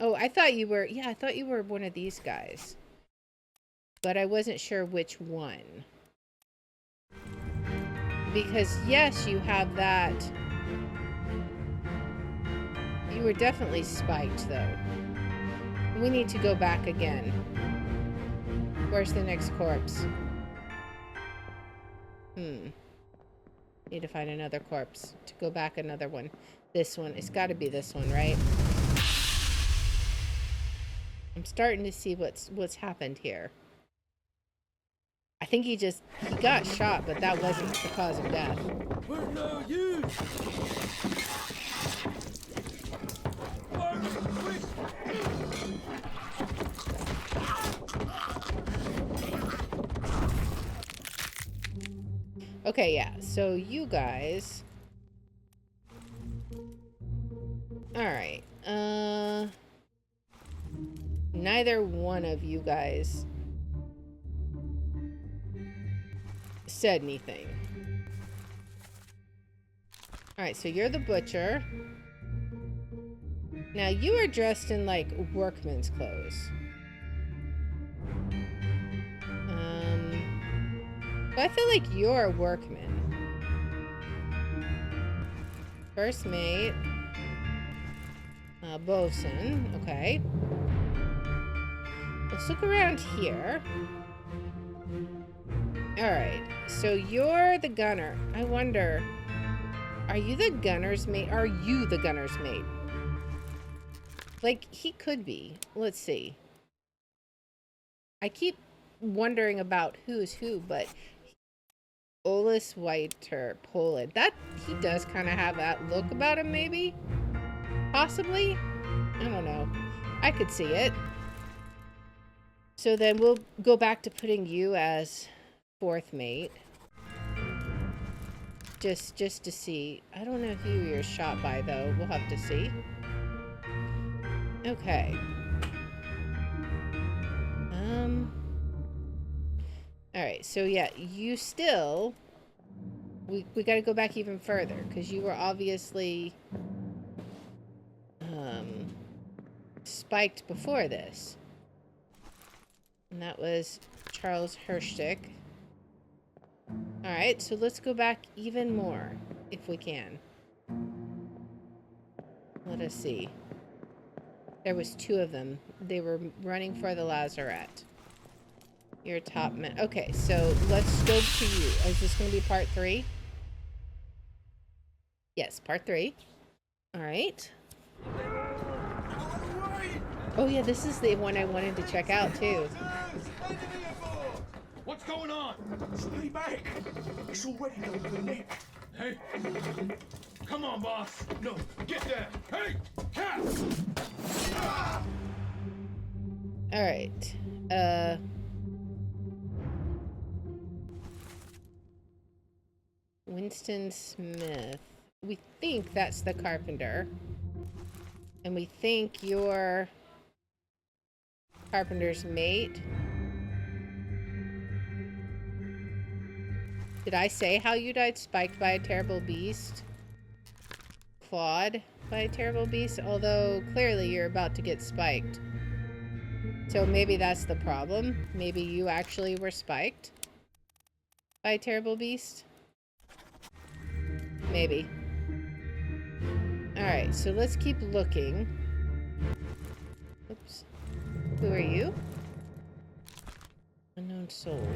Oh, I thought you were, yeah, I thought you were one of these guys, but I wasn't sure which one. Because yes, you have that. You were definitely spiked though. We need to go back again. Where's the next corpse? Need to find another corpse to go back another one. This one. It's got to be this one, right? I'm starting to see what's happened here. I think he got shot, but that wasn't the cause of death. We're no use. Okay, yeah. So you guys. All right. Neither one of you guys said anything. All right, so you're the butcher. Now you are dressed in like workman's clothes. So I feel like you're a workman. First mate. Bosun. Okay. Let's look around here. Alright. So you're the gunner. I wonder, are you the gunner's mate? Are you the gunner's mate? Like, he could be. Let's see. I keep wondering about who's who, but Olus Whiter Poland. That, he does kind of have that look about him, maybe? Possibly? I don't know. I could see it. So then we'll go back to putting you as fourth mate. Just to see. I don't know who you're shot by, though. We'll have to see. Okay. Alright, so yeah, you still... We gotta go back even further, because you were obviously... spiked before this. And that was Charles Hirschtick. Alright, so let's go back even more, if we can. Let us see. There was two of them. They were running for the lazarette. You're top man. Okay, so let's go to you. Is this going to be part 3? Yes, part 3. Alright. Oh yeah, this is the one I wanted to check out too. What's going on? Stay back. It's already going to the neck. Hey, come on, boss. No, get there. Hey, cat! Alright. Winston Smith. We think that's the carpenter. And we think you're carpenter's mate. Did I say how you died? Spiked by a terrible beast? Clawed by a terrible beast? Although, clearly you're about to get spiked. So maybe that's the problem. Maybe you actually were spiked by a terrible beast? Maybe. Alright, so let's keep looking. Oops. Who are you? Unknown soul.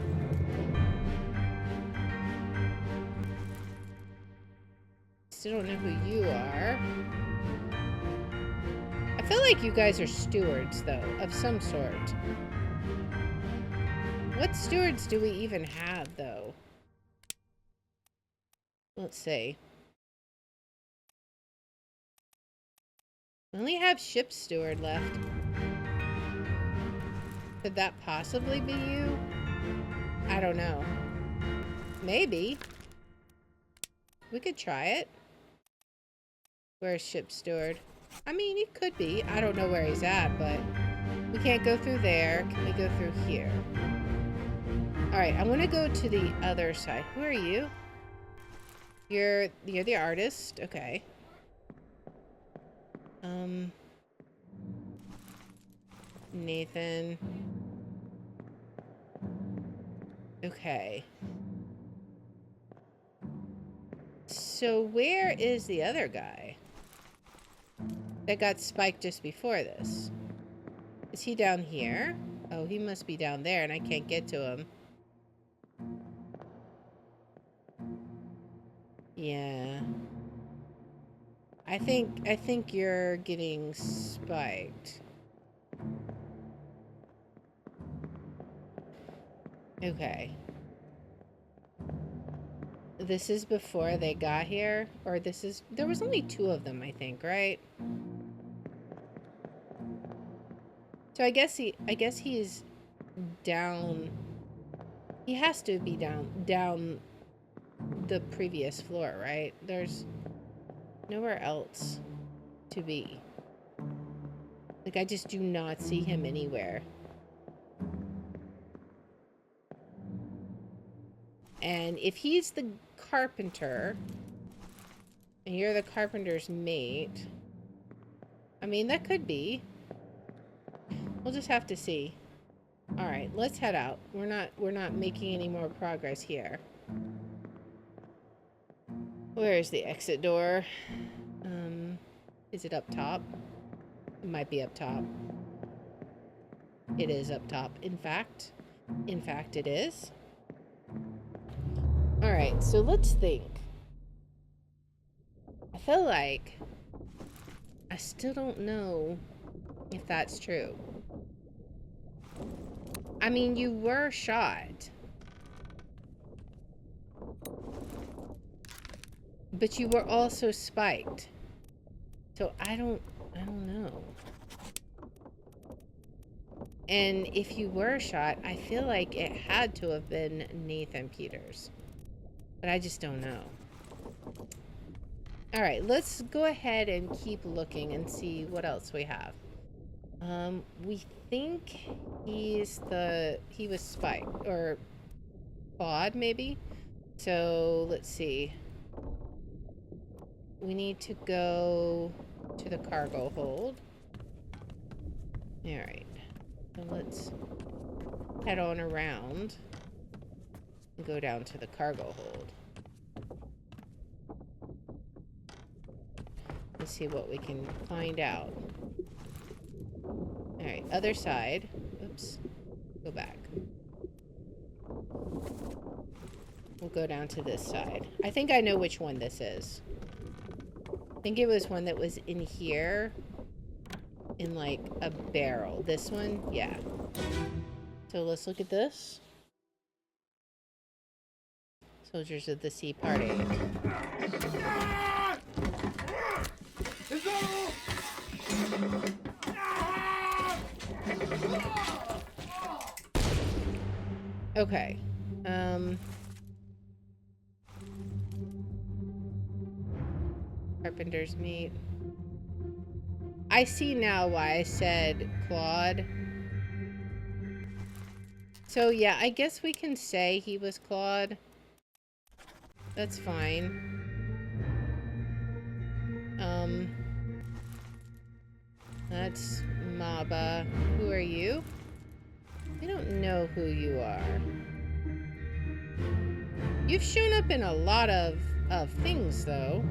Still don't know who you are. I feel like you guys are stewards, though, of some sort. What stewards do we even have, though? Let's see. We only have ship steward left. Could that possibly be you? don't know. Maybe. We could try it. Where's ship steward? I mean, it could be. I don't know where he's at, but we can't go through there. Can we go through here? Alright, I'm gonna go to the other side. Who are you? You're the artist? Okay. Nathan. Okay. So where is the other guy that got spiked just before this? Is he down here? Oh, he must be down there and I can't get to him. Yeah. I think you're getting spiked. Okay. This is before they got here, or this is, there was only 2 of them, I think, right? So I guess he's down. He has to be down the previous floor, right? There's nowhere else to be. Like, I just do not see him anywhere. And if he's the carpenter, and you're the carpenter's mate, I mean, that could be. We'll just have to see. All right, let's head out. We're not making any more progress here. Where's the exit door? Is it up top? It might be up top. It is up top. In fact, it is. All right, so let's think. I feel like I still don't know if that's true. I mean, you were shot. But you were also spiked. So I don't know. And if you were shot, I feel like it had to have been Nathan Peters. But I just don't know. All right, let's go ahead and keep looking and see what else we have. We think he was spiked, or clawed maybe. So let's see. We need to go to the cargo hold. All right, so let's head on around and go down to the cargo hold. Let's see what we can find out. All right, other side. Oops, go back. We'll go down to this side. I think I know which one this is. I think it was one that was in here in like a barrel. This one? Yeah. So let's look at this. Soldiers of the Sea Part 8. Okay. Carpenter's meat. I see now why I said clawed. So yeah, I guess we can say he was clawed. That's fine. That's Maba. Who are you? I don't know who you are. You've shown up in a lot of things, though.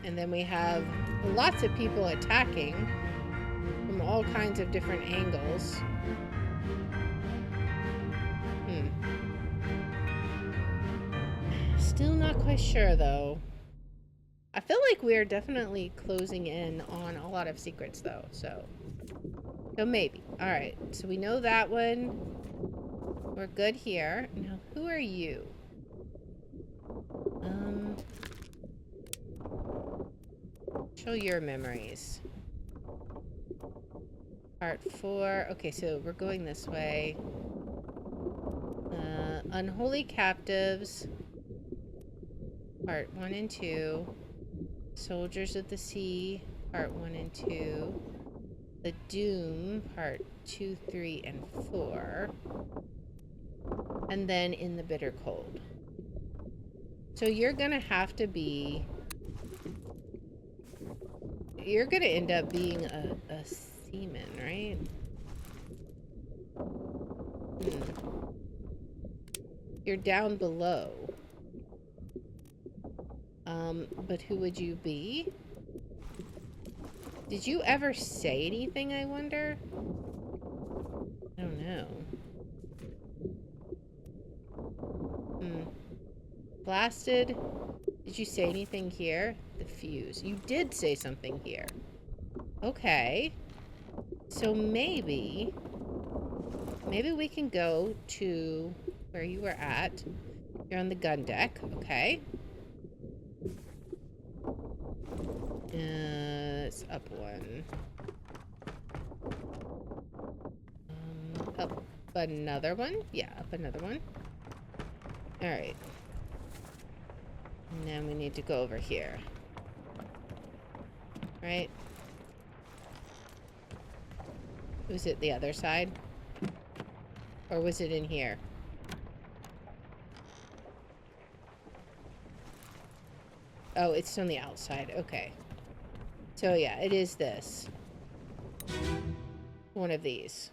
And then we have lots of people attacking from all kinds of different angles. Still not quite sure, though. I feel like we're definitely closing in on a lot of secrets, though, so maybe. Alright, so we know that one. We're good here. Now, who are you? Show your memories. Part 4. Okay, so we're going this way. Unholy Captives. Part 1 and 2. Soldiers of the Sea. Part 1 and 2. The Doom. Part 2, 3, and 4. And then In the Bitter Cold. So you're gonna have to be... You're gonna end up being a seaman, right? You're down below. But who would you be? Did you ever say anything, I wonder? I don't know. Blasted. Did you say anything here? The fuse. You did say something here. Okay. So maybe we can go to where you were at. You're on the gun deck. Okay. It's up one. Up another one? Yeah, up another one. Alright. And then we need to go over here. Right? Was it the other side? Or was it in here? Oh, it's on the outside. Okay. So yeah, it is this. One of these.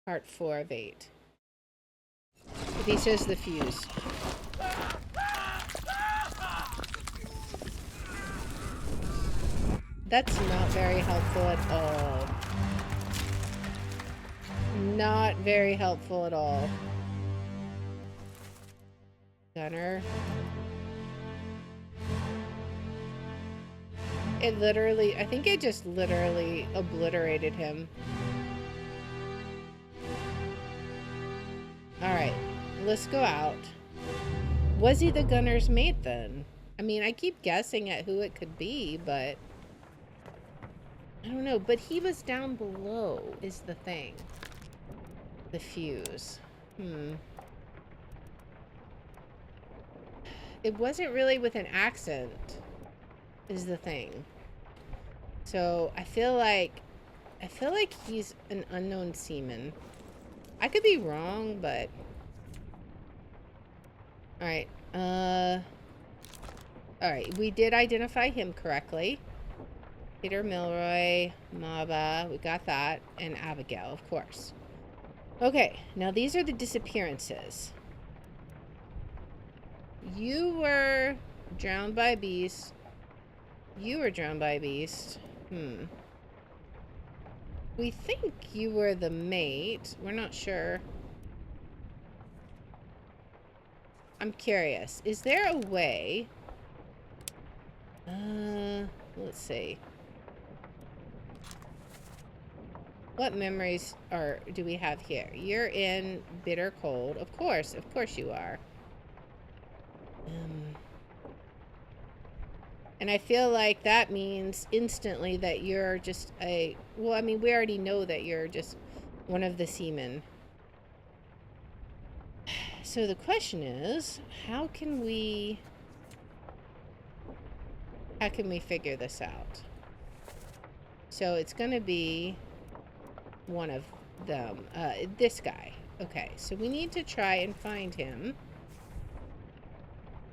Part 4 of 8. If he says the fuse. That's not very helpful at all. Not very helpful at all. Gunner. It literally, I think it just literally obliterated him. Alright, let's go out. Was he the gunner's mate then? I mean, I keep guessing at who it could be, but... I don't know, but he was down below, is the thing. The fuse. It wasn't really with an accent, is the thing. So, I feel like he's an unknown seaman. I could be wrong, but... Alright, Alright, we did identify him correctly. Peter Milroy, Maba, we got that, and Abigail, of course. Okay, now these are the disappearances. You were drowned by a beast. You were drowned by a beast. We think you were the mate. We're not sure. I'm curious. Is there a way... let's see. What memories do we have here? You're in Bitter Cold. Of course you are. And I feel like that means instantly that you're just a... Well, I mean, we already know that you're just one of the seamen. So the question is, how can we figure this out? So it's going to be one of them. This guy. Okay, so we need to try and find him.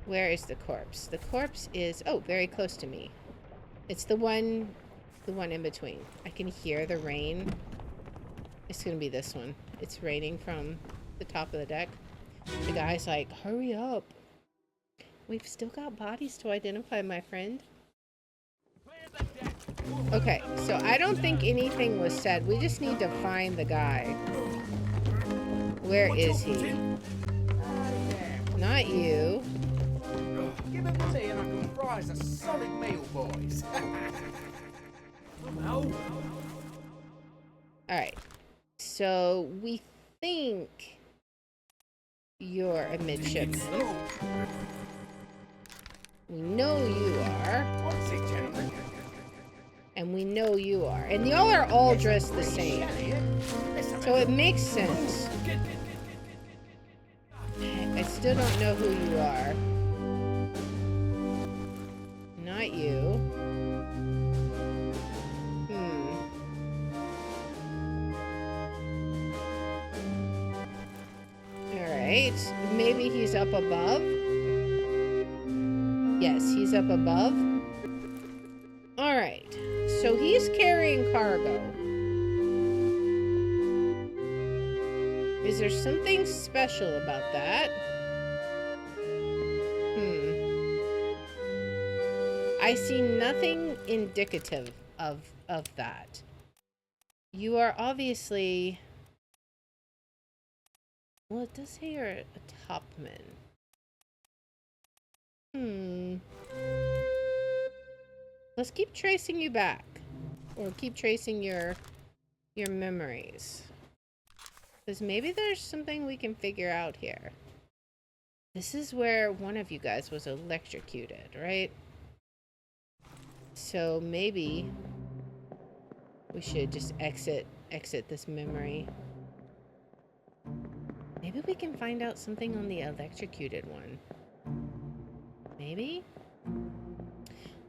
Where is the corpse? The corpse is, oh, very close to me. It's the one in between. I can hear the rain. It's gonna be this one. It's raining from the top of the deck. The guy's like, hurry up. We've still got bodies to identify, my friend. Okay, so I don't think anything was said. We just need to find the guy. Where is he? Not you. Give him to me and I can fry us a solid meal, boys. Alright. So we think you're a midshipman. We know you are. What's it, gentlemen? And we know you are. And y'all are all dressed the same. So it makes sense. I still don't know who you are. Not you. Alright. Maybe he's up above? Yes, he's up above. Alright. So he's carrying cargo. Is there something special about that? I see nothing indicative of that. You are obviously... Well, it does say you're a topman. Let's keep tracing you back. Or keep tracing your memories. Because maybe there's something we can figure out here. This is where one of you guys was electrocuted, right? So maybe we should just exit this memory. Maybe we can find out something on the electrocuted one. Maybe?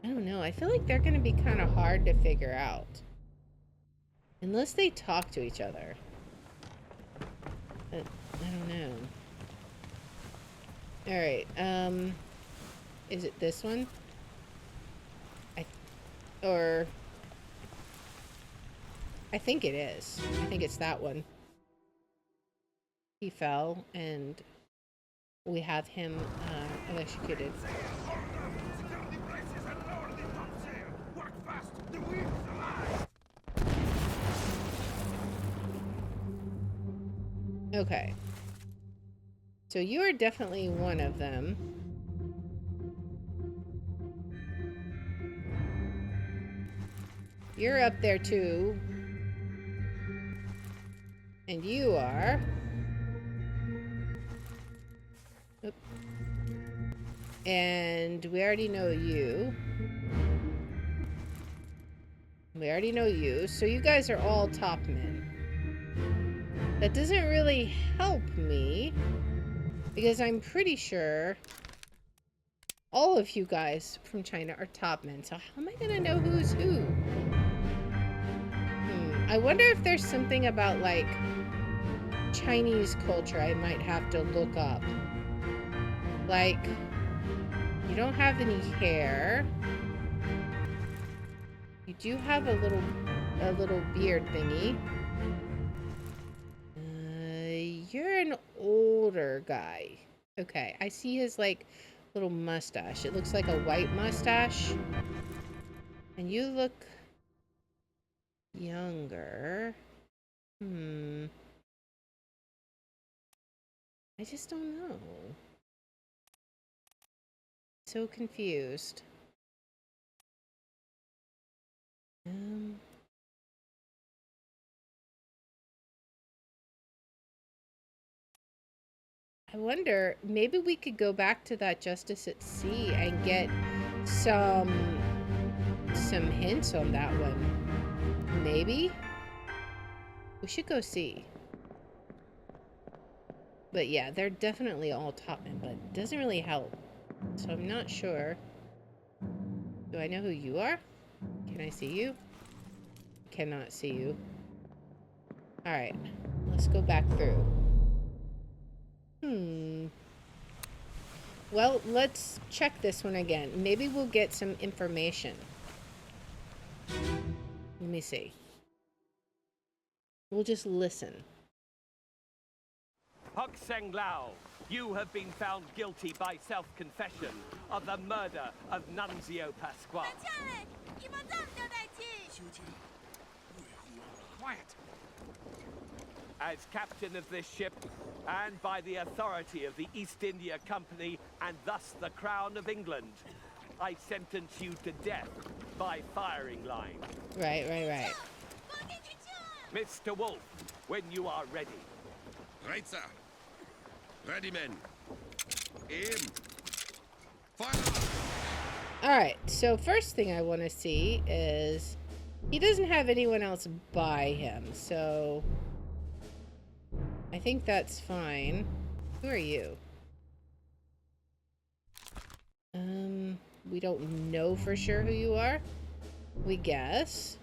I don't know. I feel like they're going to be kind of hard to figure out. Unless they talk to each other. But I don't know. Alright, is it this one? I think it is. I think it's that one. He fell, and we have him electrocuted. Okay. So you are definitely one of them. You're up there too. And you are... Oop. And we already know you. We already know you. So you guys are all top men. That doesn't really help me. Because I'm pretty sure all of you guys from China are top men. So how am I gonna know who's who? I wonder if there's something about, like, Chinese culture I might have to look up. Like, you don't have any hair. You do have a little beard thingy. You're an older guy. Okay, I see his, like, little mustache. It looks like a white mustache. And you look younger. I just don't know. So confused. I wonder, maybe we could go back to that Justice at Sea and get some hints on that one. Maybe? We should go see. But yeah, they're definitely all top men, but it doesn't really help. So I'm not sure. Do I know who you are? Can I see you? Cannot see you. Alright, let's go back through. Well, let's check this one again. Maybe we'll get some information. Let me see. We'll just listen. Hok Seng Lao, you have been found guilty by self-confession of the murder of Nunzio Pasquale. Quiet. As captain of this ship, and by the authority of the East India Company, and thus the Crown of England, I sentence you to death by firing line. Right. Mr. Wolf, when you are ready. Right, sir. Ready, men. Aim. Fire! Alright, so first thing I want to see is He doesn't have anyone else by him, so I think that's fine. Who are you? We don't know for sure who you are. We guess.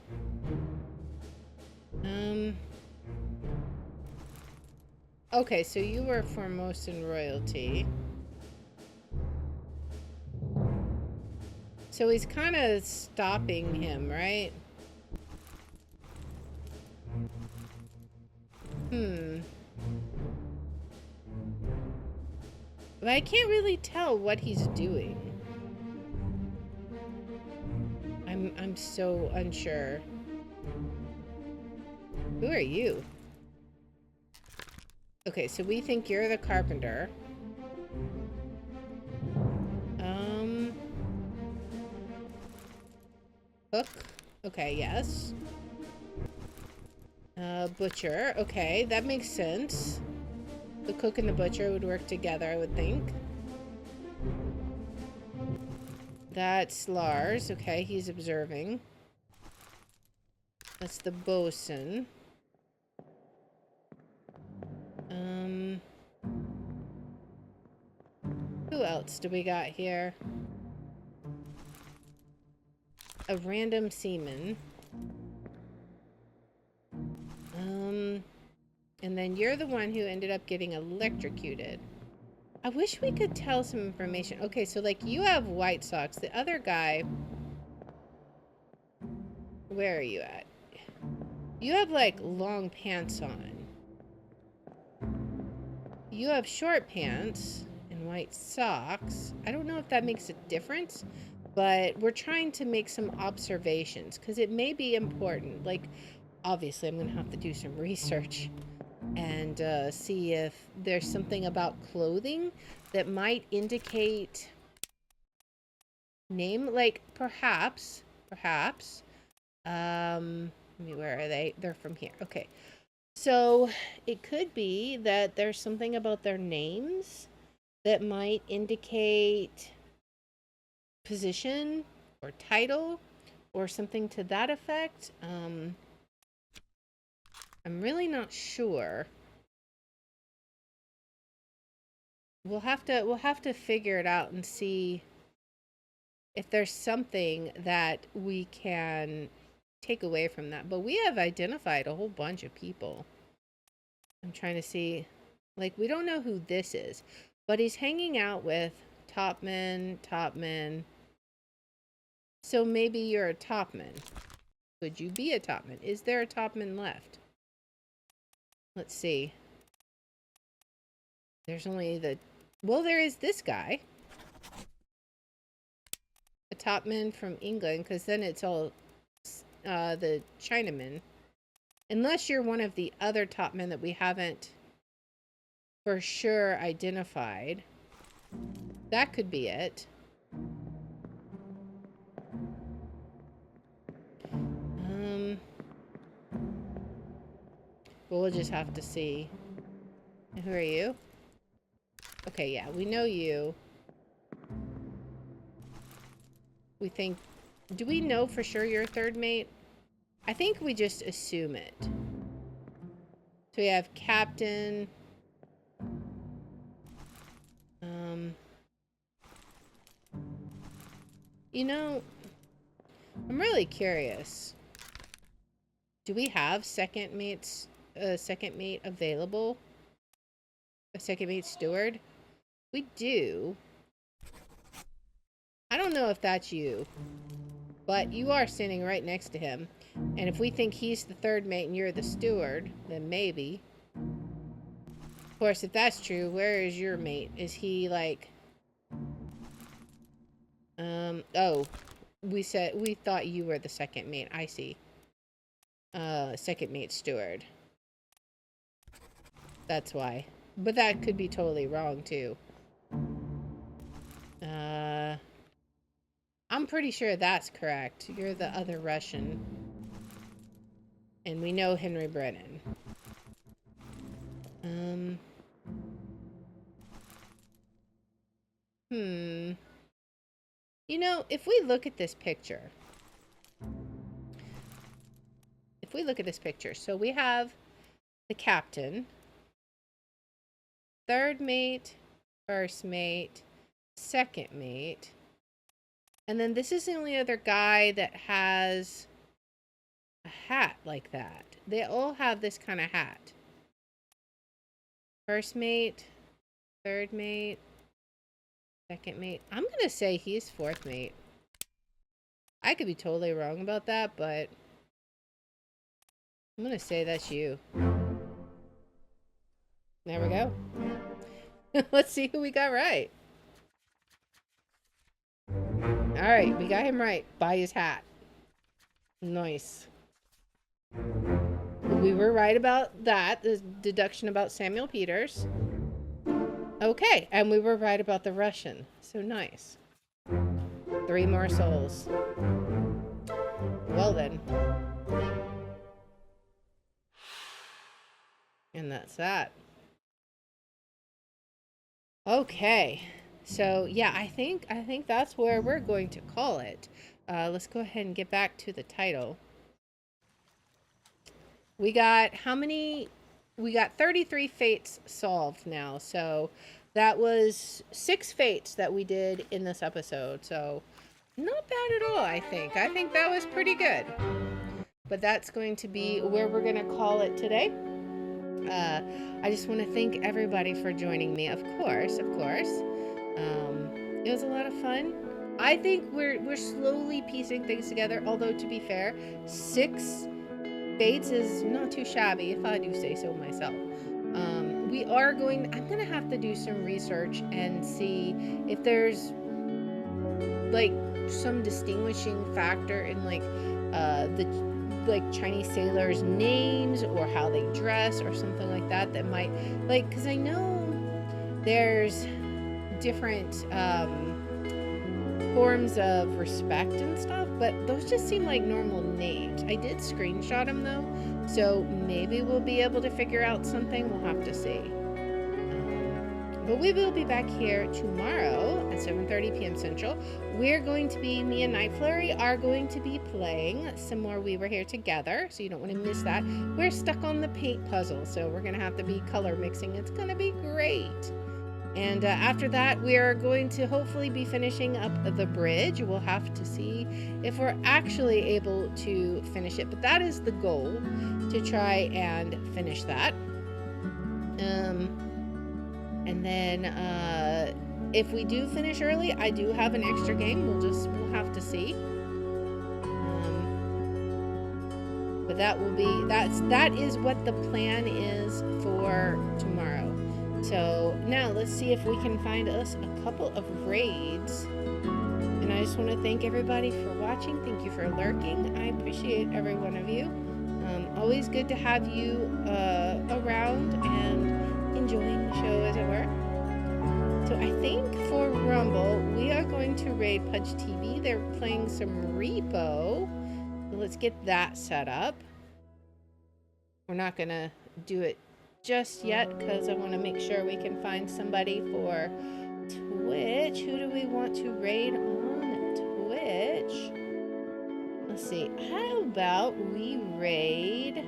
Okay, so you were Formosan royalty. So he's kind of stopping him, right? But I can't really tell what he's doing. I'm so unsure. Who are you? Okay, so we think you're the carpenter. Cook. Okay, yes. Butcher. Okay, that makes sense. The cook and the butcher would work together, I would think. That's Lars. Okay, he's observing. That's the bosun. Who else do we got here? A random seaman. And then you're the one who ended up getting electrocuted. I wish we could tell some information. Okay, so like you have white socks. The other guy... Where are you at? You have like long pants on. You have short pants and white socks. I don't know if that makes a difference, but we're trying to make some observations because it may be important. Like, obviously, I'm going to have to do some research and see if there's something about clothing that might indicate name. Like, perhaps, where are they? They're from here. Okay. So it could be that there's something about their names that might indicate position or title or something to that effect. I'm really not sure. We'll have to figure it out and see if there's something that we can take away from that. But we have identified a whole bunch of people. I'm trying to see, like, we don't know who this is, but he's hanging out with topmen. So maybe you're a topman. Could you be a topman? Is there a topman left? Let's see. There's only well, there is this guy. A topman from England, because then it's all the Chinamen. Unless you're one of the other topmen that we haven't for sure identified. That could be it. Well, we'll just have to see. And who are you? Okay, yeah, we know you. We think... Do we know for sure you're a third mate? I think we just assume it. So we have captain. You know, I'm really curious. Do we have second mate available? A second mate steward? We do. I don't know if that's you, but you are standing right next to him. And if we think he's the third mate and you're the steward, then maybe. Of course, if that's true, where is your mate? Is he like... Oh. We thought you were the second mate. I see. Second mate steward. That's why. But that could be totally wrong, too. I'm pretty sure that's correct. You're the other Russian. And we know Henry Brennan. You know, if we look at this picture, we look at this picture, so we have the captain, third mate, first mate, second mate, and then this is the only other guy that has a hat like that. They all have this kind of hat. First mate, third mate, second mate. I'm gonna say he's fourth mate. I could be totally wrong about that, but I'm gonna say that's you. There we go. Let's see who we got right. Alright, we got him right by his hat. Nice. We were right about that, the deduction about Samuel Peters. Okay, and we were right about the Russian. So nice. 3 more souls. Well then. And that's that. Okay. So yeah, I think that's where we're going to call it. Let's go ahead and get back to the title. We got how many? We got 33 fates solved now. So that was 6 fates that we did in this episode. So not bad at all, I think. I think that was pretty good. But that's going to be where we're going to call it today. I just want to thank everybody for joining me. Of course. It was a lot of fun. I think we're slowly piecing things together. Although, to be fair, 6 fates is not too shabby, if I do say so myself. I'm gonna have to do some research and see if there's like some distinguishing factor in like the Chinese sailors' names or how they dress or something like that that might, like, because I know there's different forms of respect and stuff, but those just seem like normal names. I did screenshot them though, so maybe we'll be able to figure out something. We'll have to see. But we will be back here tomorrow at 7:30 p.m. Central. We're going to be, me and Night Flurry are going to be playing some more We Were Here Together, so you don't want to miss that. We're stuck on the paint puzzle, so we're going to have to be color mixing. It's going to be great. And after that, we are going to hopefully be finishing up the bridge. We'll have to see if we're actually able to finish it, but that is the goal, to try and finish that. And then if we do finish early, I do have an extra game. We'll have to see. But that is what the plan is for tomorrow. So now let's see if we can find us a couple of raids. And I just want to thank everybody for watching. Thank you for lurking. I appreciate every one of you. Always good to have you around and enjoying the show, as it were. So I think for Rumble, we are going to raid Pudge TV. They're playing some Repo. So let's get that set up. We're not going to do it just yet because I want to make sure we can find somebody for Twitch. Who do we want to raid on Twitch? Let's see. How about we raid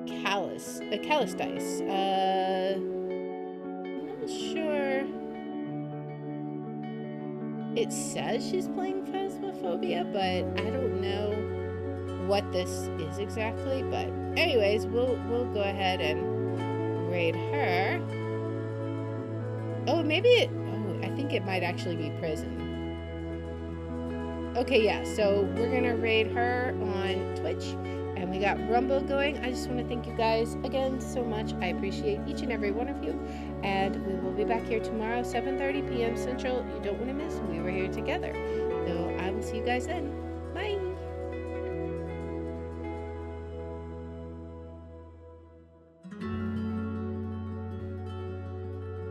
Callus Dice? I'm not sure. It says she's playing Phasmophobia, but I don't know what this is exactly. But anyways, we'll go ahead and raid her. Oh, I think it might actually be Prison. Okay, yeah, so we're gonna raid her on Twitch, and we got Rumble going. I just want to thank you guys again so much. I appreciate each and every one of you, and we will be back here tomorrow, 7:30 p.m. Central. You don't want to miss We Were Here Together. So I will see you guys then.